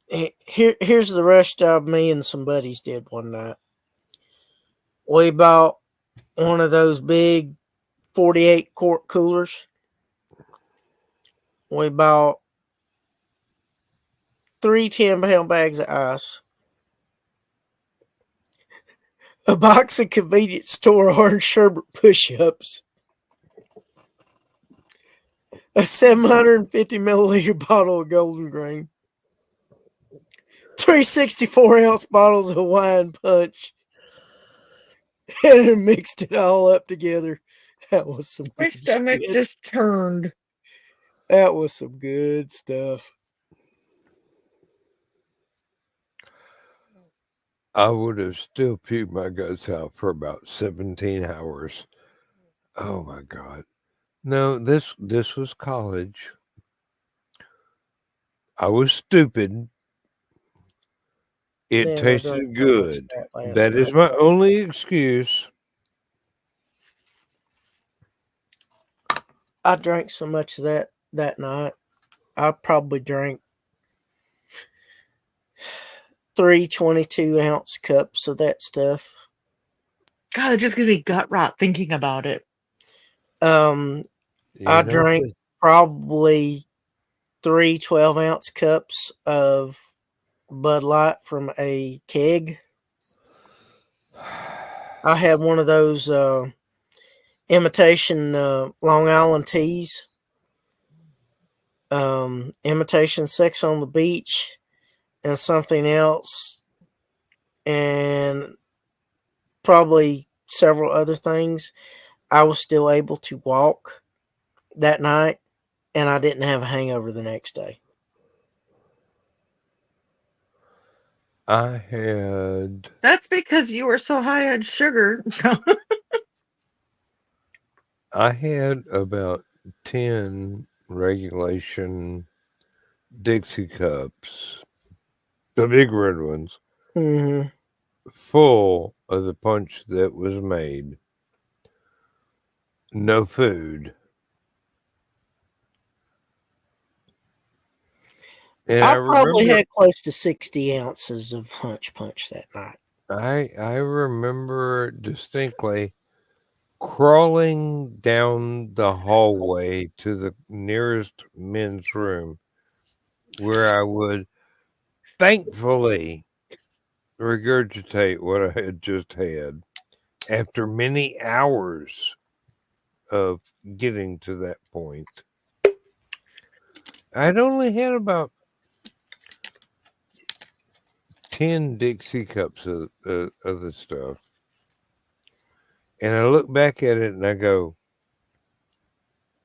here's the rush job me and some buddies did one night. We bought one of those big 48 quart coolers. We bought 3 10-pound bags of ice, a box of convenience store orange sherbet push ups, a 750 milliliter bottle of Golden Grain, 364-ounce bottles of wine punch, and then mixed it all up together. That was some My good stomach shit. just turned. That was some good stuff. I would have still puked my guts out for about 17 hours. Oh my God. No, this was college. I was stupid. It Man, I drank tasted so much of good. that last That is night. my only excuse. I drank so much of that night. I probably drank 3 22-ounce cups of that stuff. God, it just gives me gut rot thinking about it. Um, I You know, drank probably 3 12-ounce cups of Bud Light from a keg. I had one of those imitation Long Island teas, imitation Sex on the Beach, and something else, and probably several other things. I was still able to walk that night, and I didn't have a hangover the next day. I had That's because you were so high on sugar. I had about 10 regulation Dixie cups the big red ones, Mm-hmm. full of the punch that was made. No food. And I I probably remember had close to 60 ounces of hunch punch that night. I remember distinctly crawling down the hallway to the nearest men's room where I would thankfully regurgitate what I had just had after many hours of getting to that point. I'd only had about 10 Dixie cups of the stuff. And I look back at it and I go,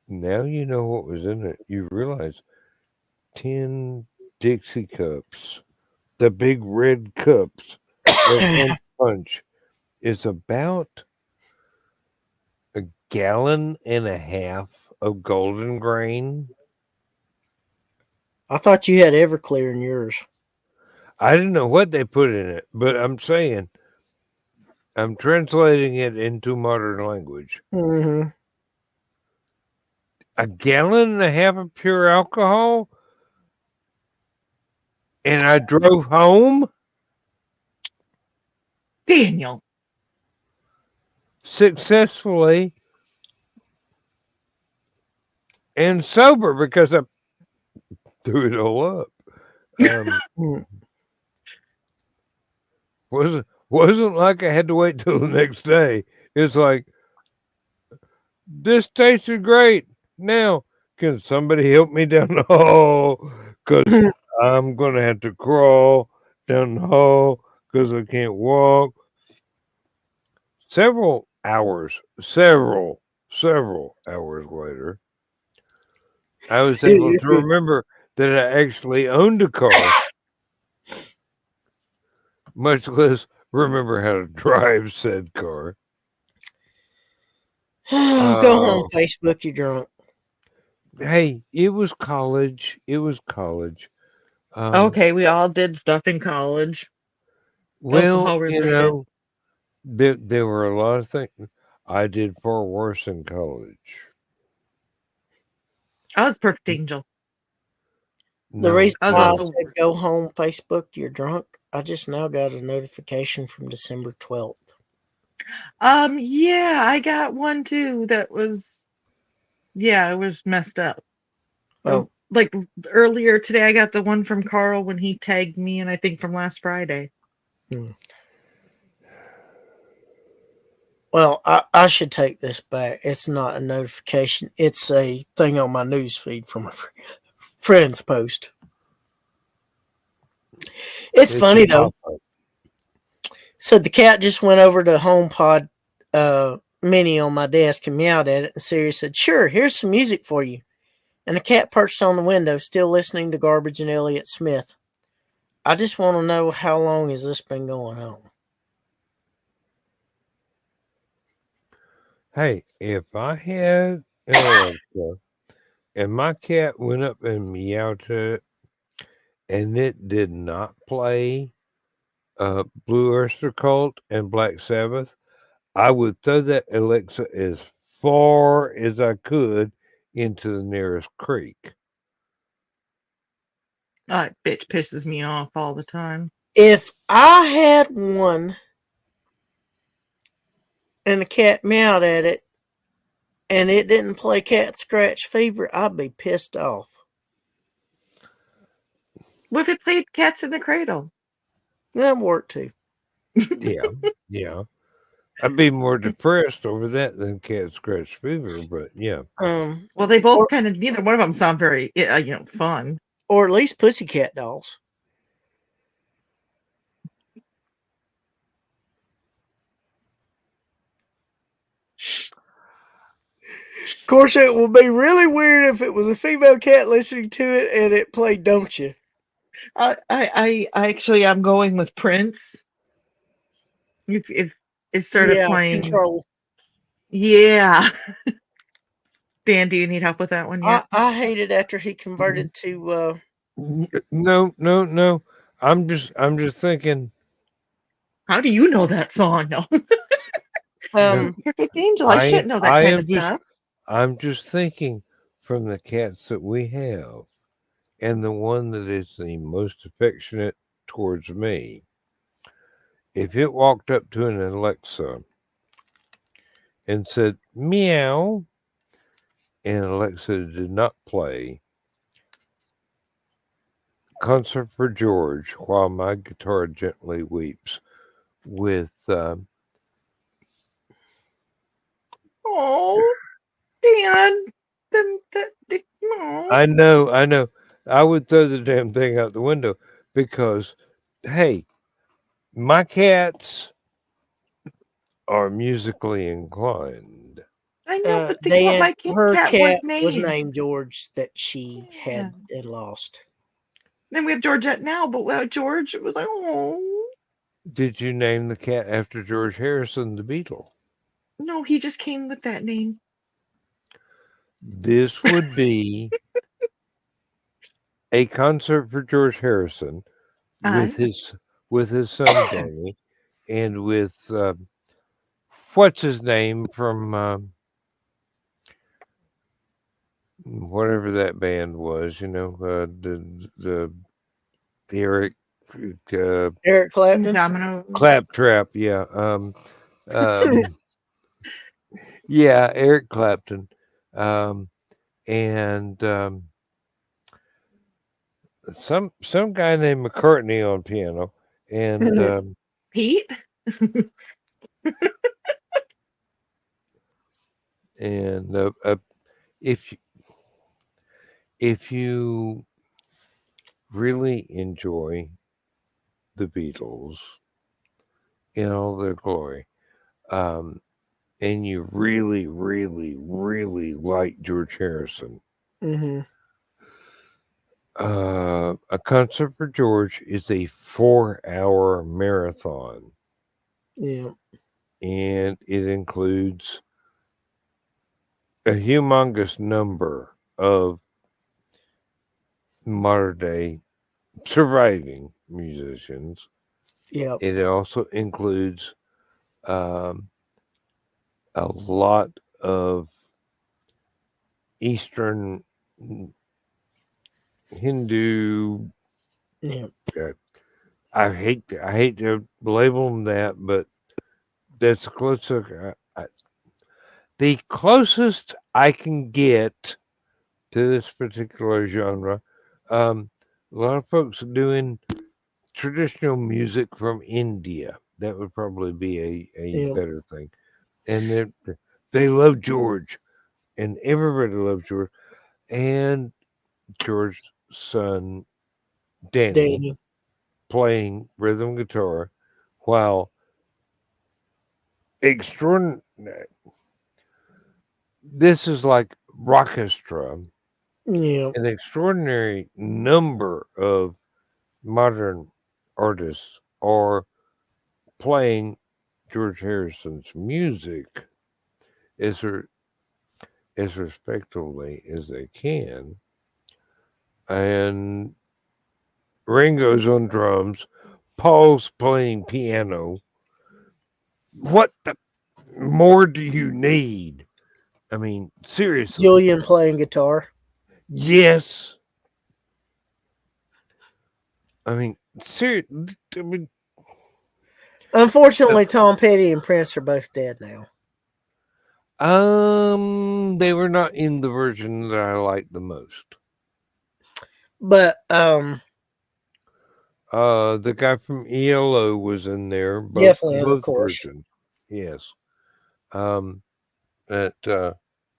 now you know what was in it. You realize 10 Dixie cups, the big red cups of Hunch Punch, is about a gallon and a half of golden grain. I thought you had Everclear in yours. I didn't know what they put in it, but I'm saying, I'm translating it into modern language. Mm-hmm. A gallon and a half of pure alcohol, and I drove home Daniel. successfully and sober because I threw it all up. Mm. Wasn't like I had to wait till the next day. It's like, this tasted great. Now, can somebody help me down the hall? Because I'm going to have to crawl down the hall because I can't walk. Several hours later, I was able to remember that I actually owned a car, much less remember how to drive said car. Go home, Facebook. You're drunk. Hey, it was college. It was college. Okay, we all did stuff in college. Well, Alcohol related. there were a lot of things. I did far worse in college. I was perfect angel. The No, reason I was why I also said go home, Facebook, you're drunk, I just now got a notification from December 12th. yeah, I got one too that was it was messed up. Oh, Like earlier today I got the one from Carl when he tagged me, and I think from last Friday. well, I should take this back. It's not a notification. It's a thing on my news feed from a friend's post. It's funny though. So the cat just went over to HomePod Mini on my desk and meowed at it, and Siri said, "Sure, here's some music for you." And the cat perched on the window, still listening to Garbage and Elliott Smith. I just want to know, how long has this been going on? Hey, if I had an Alexa and my cat went up and meowed to it and it did not play Blue Oyster Cult and Black Sabbath, I would throw that Alexa as far as I could into the nearest creek. That bitch pisses me off all the time. If I had one and the cat meowed at it and it didn't play Cat Scratch Fever, I'd be pissed off. What if it played Cats in the Cradle? That worked too. Yeah. I'd be more depressed over that than Cat Scratch Fever, but yeah. Well, they both kind of, neither one of them sound very, fun. Or at least Pussycat Dolls. Of course, it would be really weird if it was a female cat listening to it and it played "Don't You." I actually, I'm going with Prince. If it started playing, Control. Yeah. Dan, do you need help with that one yet? I hate it after he converted to. No. I'm just thinking. How do you know that song? No. No, Perfect Angel. I shouldn't know that I kind am of just stuff. I'm just thinking from the cats that we have, and the one that is the most affectionate towards me. If it walked up to an Alexa and said meow, and Alexa did not play Concert for George while my guitar gently weeps with Oh, Dan. Aw. I know. I would throw the damn thing out the window because, hey, my cats are musically inclined. I know, but think about Dan, my her cat was cat was named. named George that she Yeah. had lost. Then we have Georgette now, but without George, it was like, oh. Did you name the cat after George Harrison, the Beatle? No, he just came with that name. This would be a concert for George Harrison I with his son Danny and with what's his name from whatever that band was, the Eric Eric Clapton. Domino. Claptrap, yeah, um, yeah, Eric Clapton, and some guy named McCartney on piano, and Pete? and if if you really enjoy the Beatles in all their glory, and you really, really, really like George Harrison, Mm-hmm. A Concert for George is a 4-hour marathon, Yeah. and it includes a humongous number of modern day surviving musicians. Yeah. It also includes um, a lot of Eastern Hindu. Yeah. I hate to label them that, but that's the closest I can get to this particular genre. A lot of folks are doing traditional music from India. That would probably be a Yeah. better thing. And they love George, and everybody loves George. And George's son, Danny, Danny. playing rhythm guitar while extraordinary. This is like rockestra. Yeah. An extraordinary number of modern artists are playing George Harrison's music as as respectfully as they can, and Ringo's on drums, Paul's playing piano. What the more do you need? I mean, seriously. Julian playing guitar. Yes. I mean, I mean, Unfortunately, Tom Petty and Prince are both dead now. they were not in the version that I liked the most. But The guy from ELO was in there, Jeff Lynne, of both course. versions. Yes. But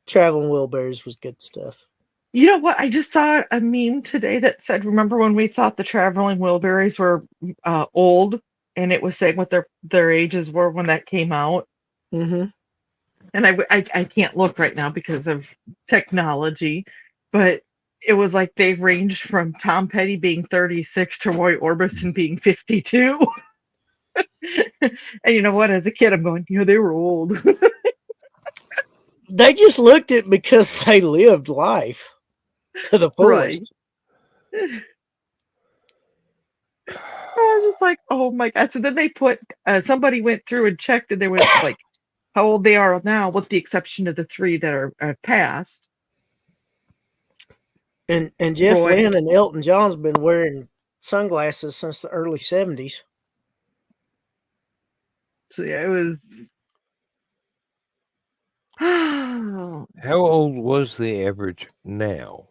Traveling Wilburys was good stuff. You know what? I just saw a meme today that said, remember when we thought the Traveling Wilburys were old? And it was saying what their ages were when that came out. Mm-hmm. And I can't look right now because of technology, but it was like they've ranged from Tom Petty being 36 to Roy Orbison being 52. And you know what? As a kid, I'm going, they were old. They just looked it because they lived life to the Right. fullest. I was just like, oh my God. So then they put, somebody went through and checked and they went like how old they are now, with the exception of the 3 that are passed. And Jeff Roy. Lynne and Elton John's been wearing sunglasses since the early 70s. So yeah, it was. How old was the average now?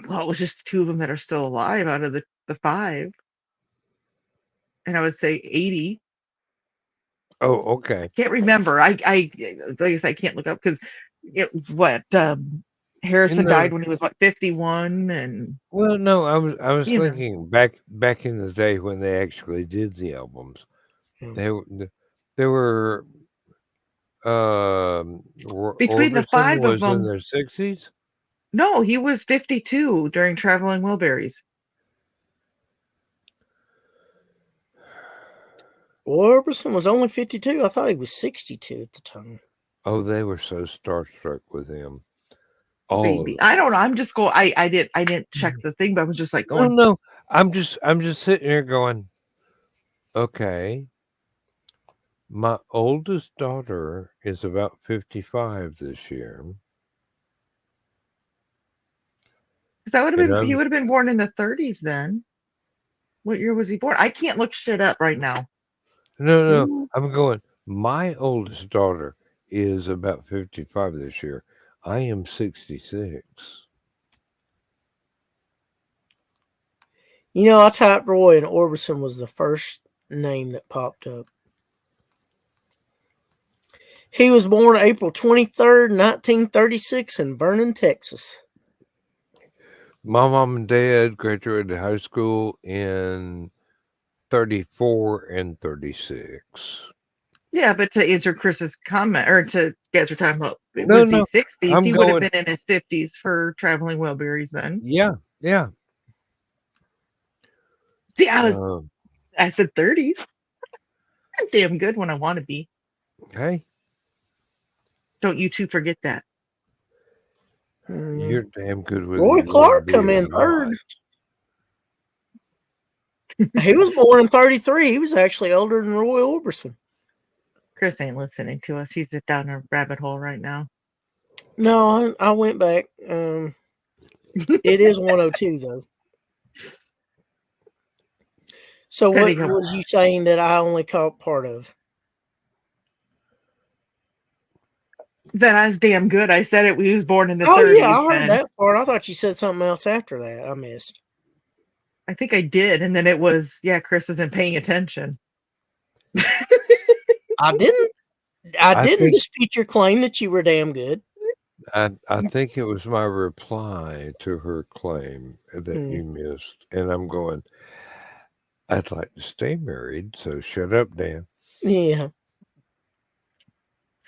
Well, it was just the 2 of them that are still alive out of the 5. And I would say 80. Oh, okay. Can't remember. I like I said, I can't look up because Harrison died when he was 51, and Well, no, I was you know. thinking back in the day when they actually did the albums. They were Between the 5 Orbison of was in them. their 60s. No, he was 52 during Traveling Wilburys. Orbison was only 52. I thought he was 62 at the time. Oh, they were so starstruck with him. All of Baby, them. I don't know. I'm just going. I didn't check the thing, but I was just like going. No, I'm just sitting here going, okay. My oldest daughter is about 55 this year. Because I would have And been. He I'm would have been born in the 30s then. What year was he born? I can't look shit up right now. no, Ooh. I'm going. My oldest daughter is about 55 this year. I am 66. You know, I typed Roy and Orbison was the first name that popped up. He was born April 23rd, 1936 in Vernon, Texas. My mom and dad graduated high school in 34 and 36. Yeah, but to answer Chris's comment, or to guys were talking about, No, was he 60s? I'm He would have going. been in his 50s for Traveling Wilburys then. Yeah. See, I said 30s. I'm damn good when I want to be. Hey, Don't you two forget that. you're damn good with Roy you Clark be come or in third. not. He was born in 33. He was actually older than Roy Orbison. Chris ain't listening to us. He's down a rabbit hole right now. No, I went back. It is 102 though. So what was you saying that I only caught part of? That I was damn good. I said it. We was born in the 30s. Oh yeah, I heard that part. I thought you said something else after that. I missed. I think I did, and then it was Chris isn't paying attention. I didn't dispute your claim that you were damn good. I think it was my reply to her claim that you missed, and I'm going. I'd like to stay married, so shut up, Dan. Yeah,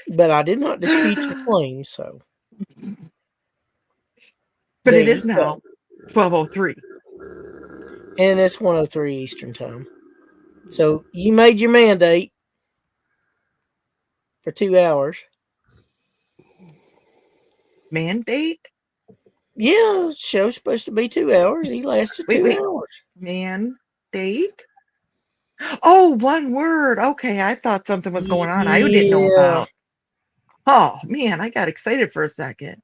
but I did not dispute your claim. So, but it is now 12:03, and it's 1:03 Eastern time. So you made your mandate for 2 hours. Mandate? Yeah, the show's supposed to be 2 hours. He lasted 2 hours. Mandate? Oh, one word. Okay, I thought something was going on. I didn't know about. Oh man, I got excited for a second.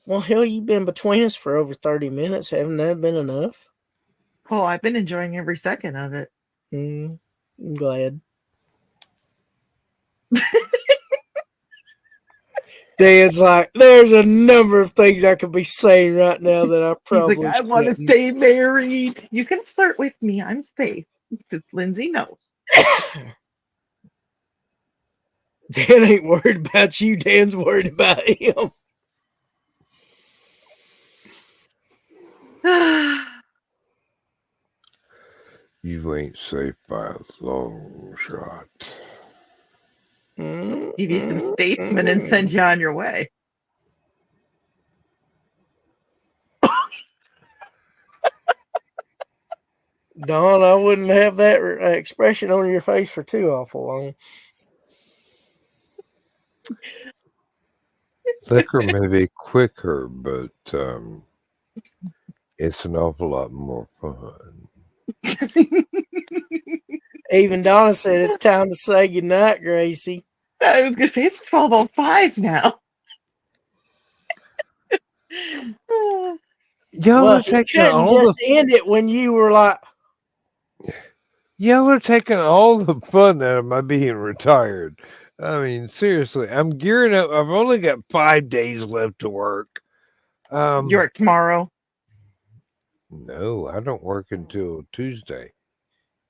Well, hell, you've been between us for over 30 minutes. Haven't that been enough? Oh, I've been enjoying every second of it. I'm glad. Dan's like, there's a number of things I could be saying right now that I probably He's like, I want to stay married. You can flirt with me. I'm safe. Because Lindsay knows. Dan ain't worried about you. Dan's worried about him. You ain't safe by a long shot. Give you some statesmen and send you on your way. Don, I wouldn't have that expression on your face for too awful long. Thicker, maybe quicker, but It's an awful lot more fun. Even Donna said it's time to say goodnight, Gracie. I was gonna say it's 12:05 now. Y'all Well, are he taking couldn't all just the end it when you were like, y'all are taking all the fun out of my being retired. I mean, seriously, I'm gearing up. I've only got 5 days left to work. You're at tomorrow. No, I don't work until Tuesday.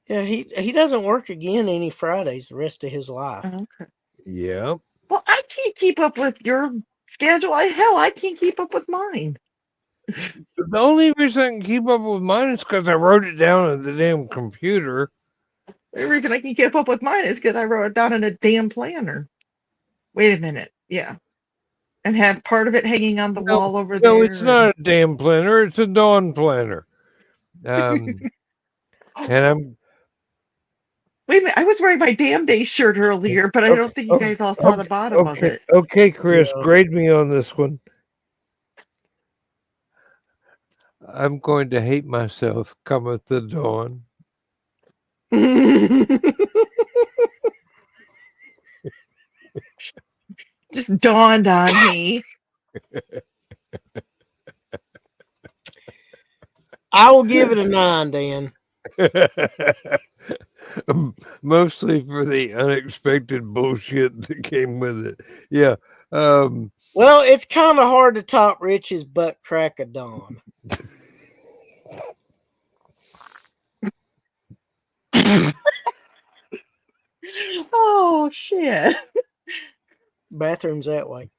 yeah, he doesn't work again any Fridays the rest of his life. Okay. Yeah. Well, I can't keep up with your schedule. Hell, I can't keep up with mine. The only reason I can keep up with mine is because I wrote it down on the damn computer. The reason I can keep up with mine is because I wrote it down in a damn planner. Wait a minute. Yeah. And have part of it hanging on the No, wall over no, it's there. not a damn planner. It's a dawn planner. And I'm Wait a minute. I was wearing my damn day shirt earlier, but I don't think you guys all saw the bottom of it. Okay, Chris, Yeah. grade me on this one. I'm going to hate myself cometh the dawn. Just dawned on me. I will give it a 9, Dan. Mostly for the unexpected bullshit that came with it. Yeah. Well, it's kind of hard to top Rich's butt crack of dawn. Oh, shit. Bathroom's that way.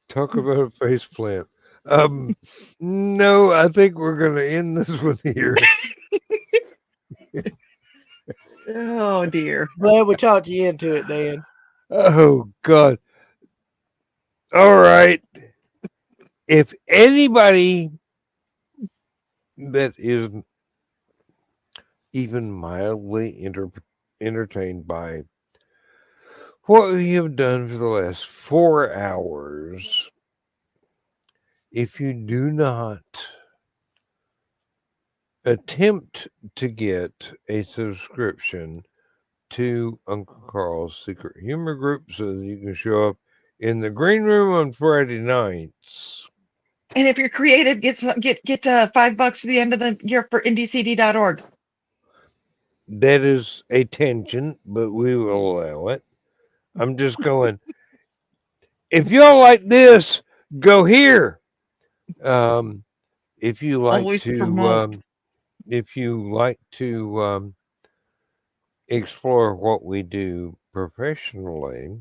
Talk about a face plant. No, I think we're gonna end this one here. Oh, dear. Glad we talked you into it, Dan. Oh God. All right. If anybody that is even mildly entertained by what we have done for the last 4 hours, if you do not attempt to get a subscription to Uncle Carl's Secret Humor Group so that you can show up in the green room on Friday nights, And if you're creative, get $5 to the end of the year for indiecd.org. that is a tangent, but we will allow it. I'm just going, if y'all like this, go here. If you like Always to, promote. if you like to explore what we do professionally,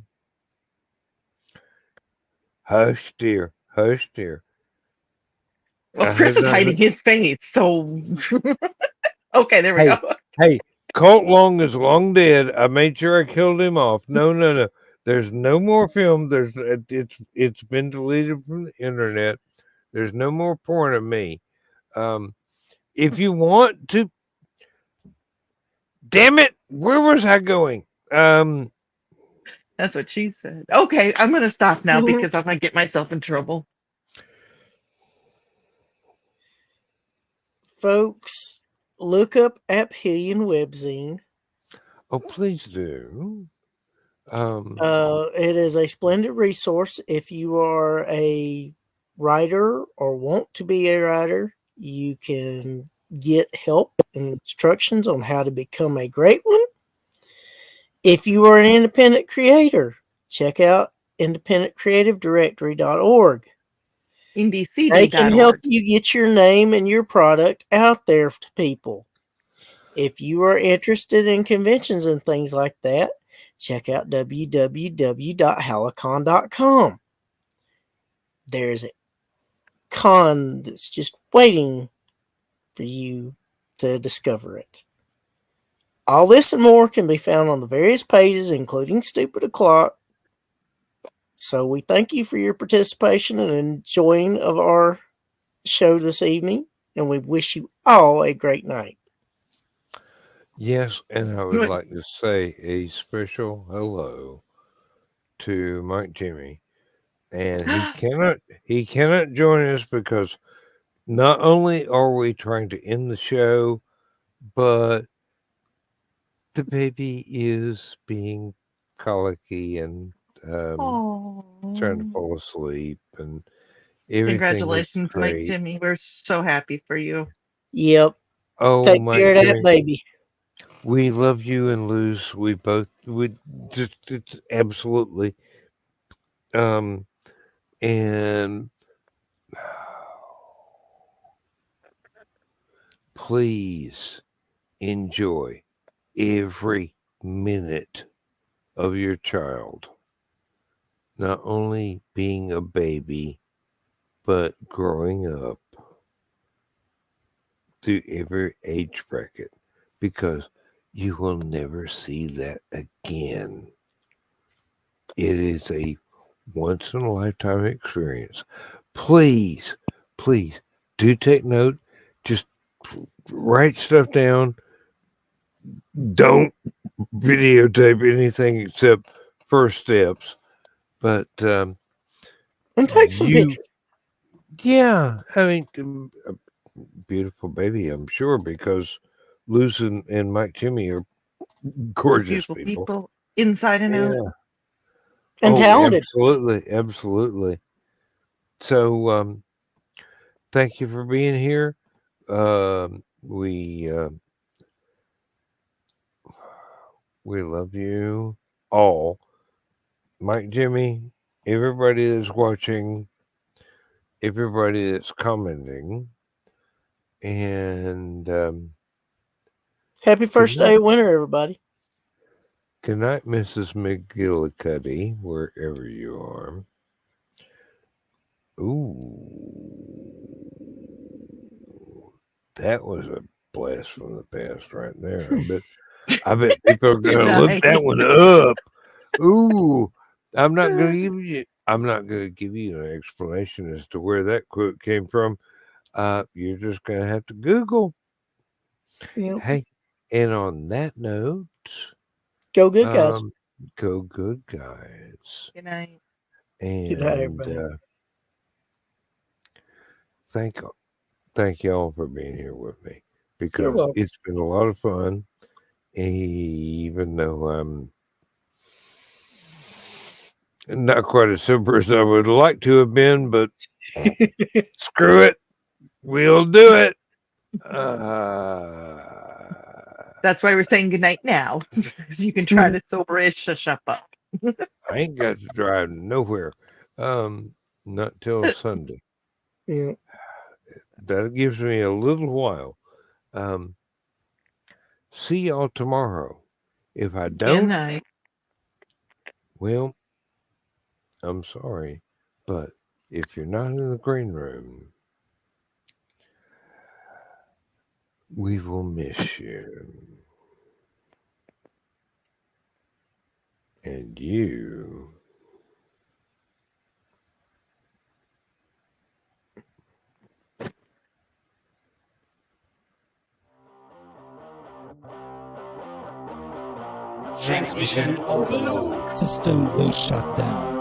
hush, dear, hush, dear. Well, I Chris have is not. hiding his face, so okay, there we Hey, go. hey, Colt Long is long dead. I made sure I killed him off. No. There's no more film. It's been deleted from the internet. There's no more porn of me. If you want to, damn it, where was I going? That's what she said. Okay, I'm gonna stop now because I'm gonna get myself in trouble. Folks, look up Aphelion Webzine. Oh, please do. It is a splendid resource if you are a writer or want to be a writer. You can get help and instructions on how to become a great one. If you are an independent creator, check out independentcreativedirectory.org. They can help indiecd.org. you get your name and your product out there to people. If you are interested in conventions and things like that, check out www.hallowcon.com. There's a con that's just waiting for you to discover it. All this and more can be found on the various pages, including Stupid O'Clock. So we thank you for your participation and enjoying of our show this evening, and we wish you all a great night. Yes, and I would like to say a special hello to Mike Jimmy. And he cannot join us because not only are we trying to end the show, but the baby is being colicky and trying to Oh, fall asleep, and everything is congratulations, Mike great. Jimmy. We're so happy for you. Yep. Oh, Take Mike care of that Jimmy, baby. we love you and Luz. We both would just it's absolutely. Um, and please enjoy every minute of your child, not only being a baby, but growing up through every age bracket, because you will never see that again. It is a once in a lifetime experience. Please, please do take note. Just write stuff down. Don't videotape anything except first steps. But And take some you, pictures. yeah, I mean, a beautiful baby, I'm sure, because Luz and Mike Jimmy are gorgeous Beautiful people. people, inside and out. Yeah. And Oh, talented. absolutely, absolutely. So, thank you for being here. We love you all, Mike, Jimmy, everybody that's watching, everybody that's commenting, and Happy good first day night, of winter, everybody. good night, Mrs. McGillicuddy, wherever you are. Ooh, that was a blast from the past right there. I bet people are Good gonna look night. that one up. Ooh, I'm not gonna give you an explanation as to where that quote came from. You're just gonna have to Google. Yep. Hey, and on that note, Go good, guys. go good, guys, Good night. Good night, and everybody. thank thank y'all for being here with me, You're because welcome. it's been a lot of fun, even though I'm not quite as sober as I would like to have been, but screw it, we'll do it. That's why we're saying good night now, because you can try to soberish up. I ain't got to drive nowhere. Not till Sunday. Yeah. That gives me a little while. See y'all tomorrow. If I Good don't, night. well, I'm sorry, but if you're not in the green room, we will miss you. And you. Transmission overload. System will shut down.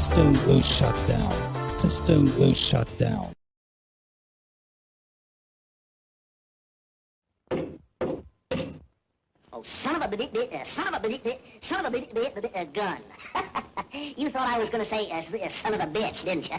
System will shut down. System will shut down. Oh, son of a gun. You thought I was going to say son of a bitch, didn't you?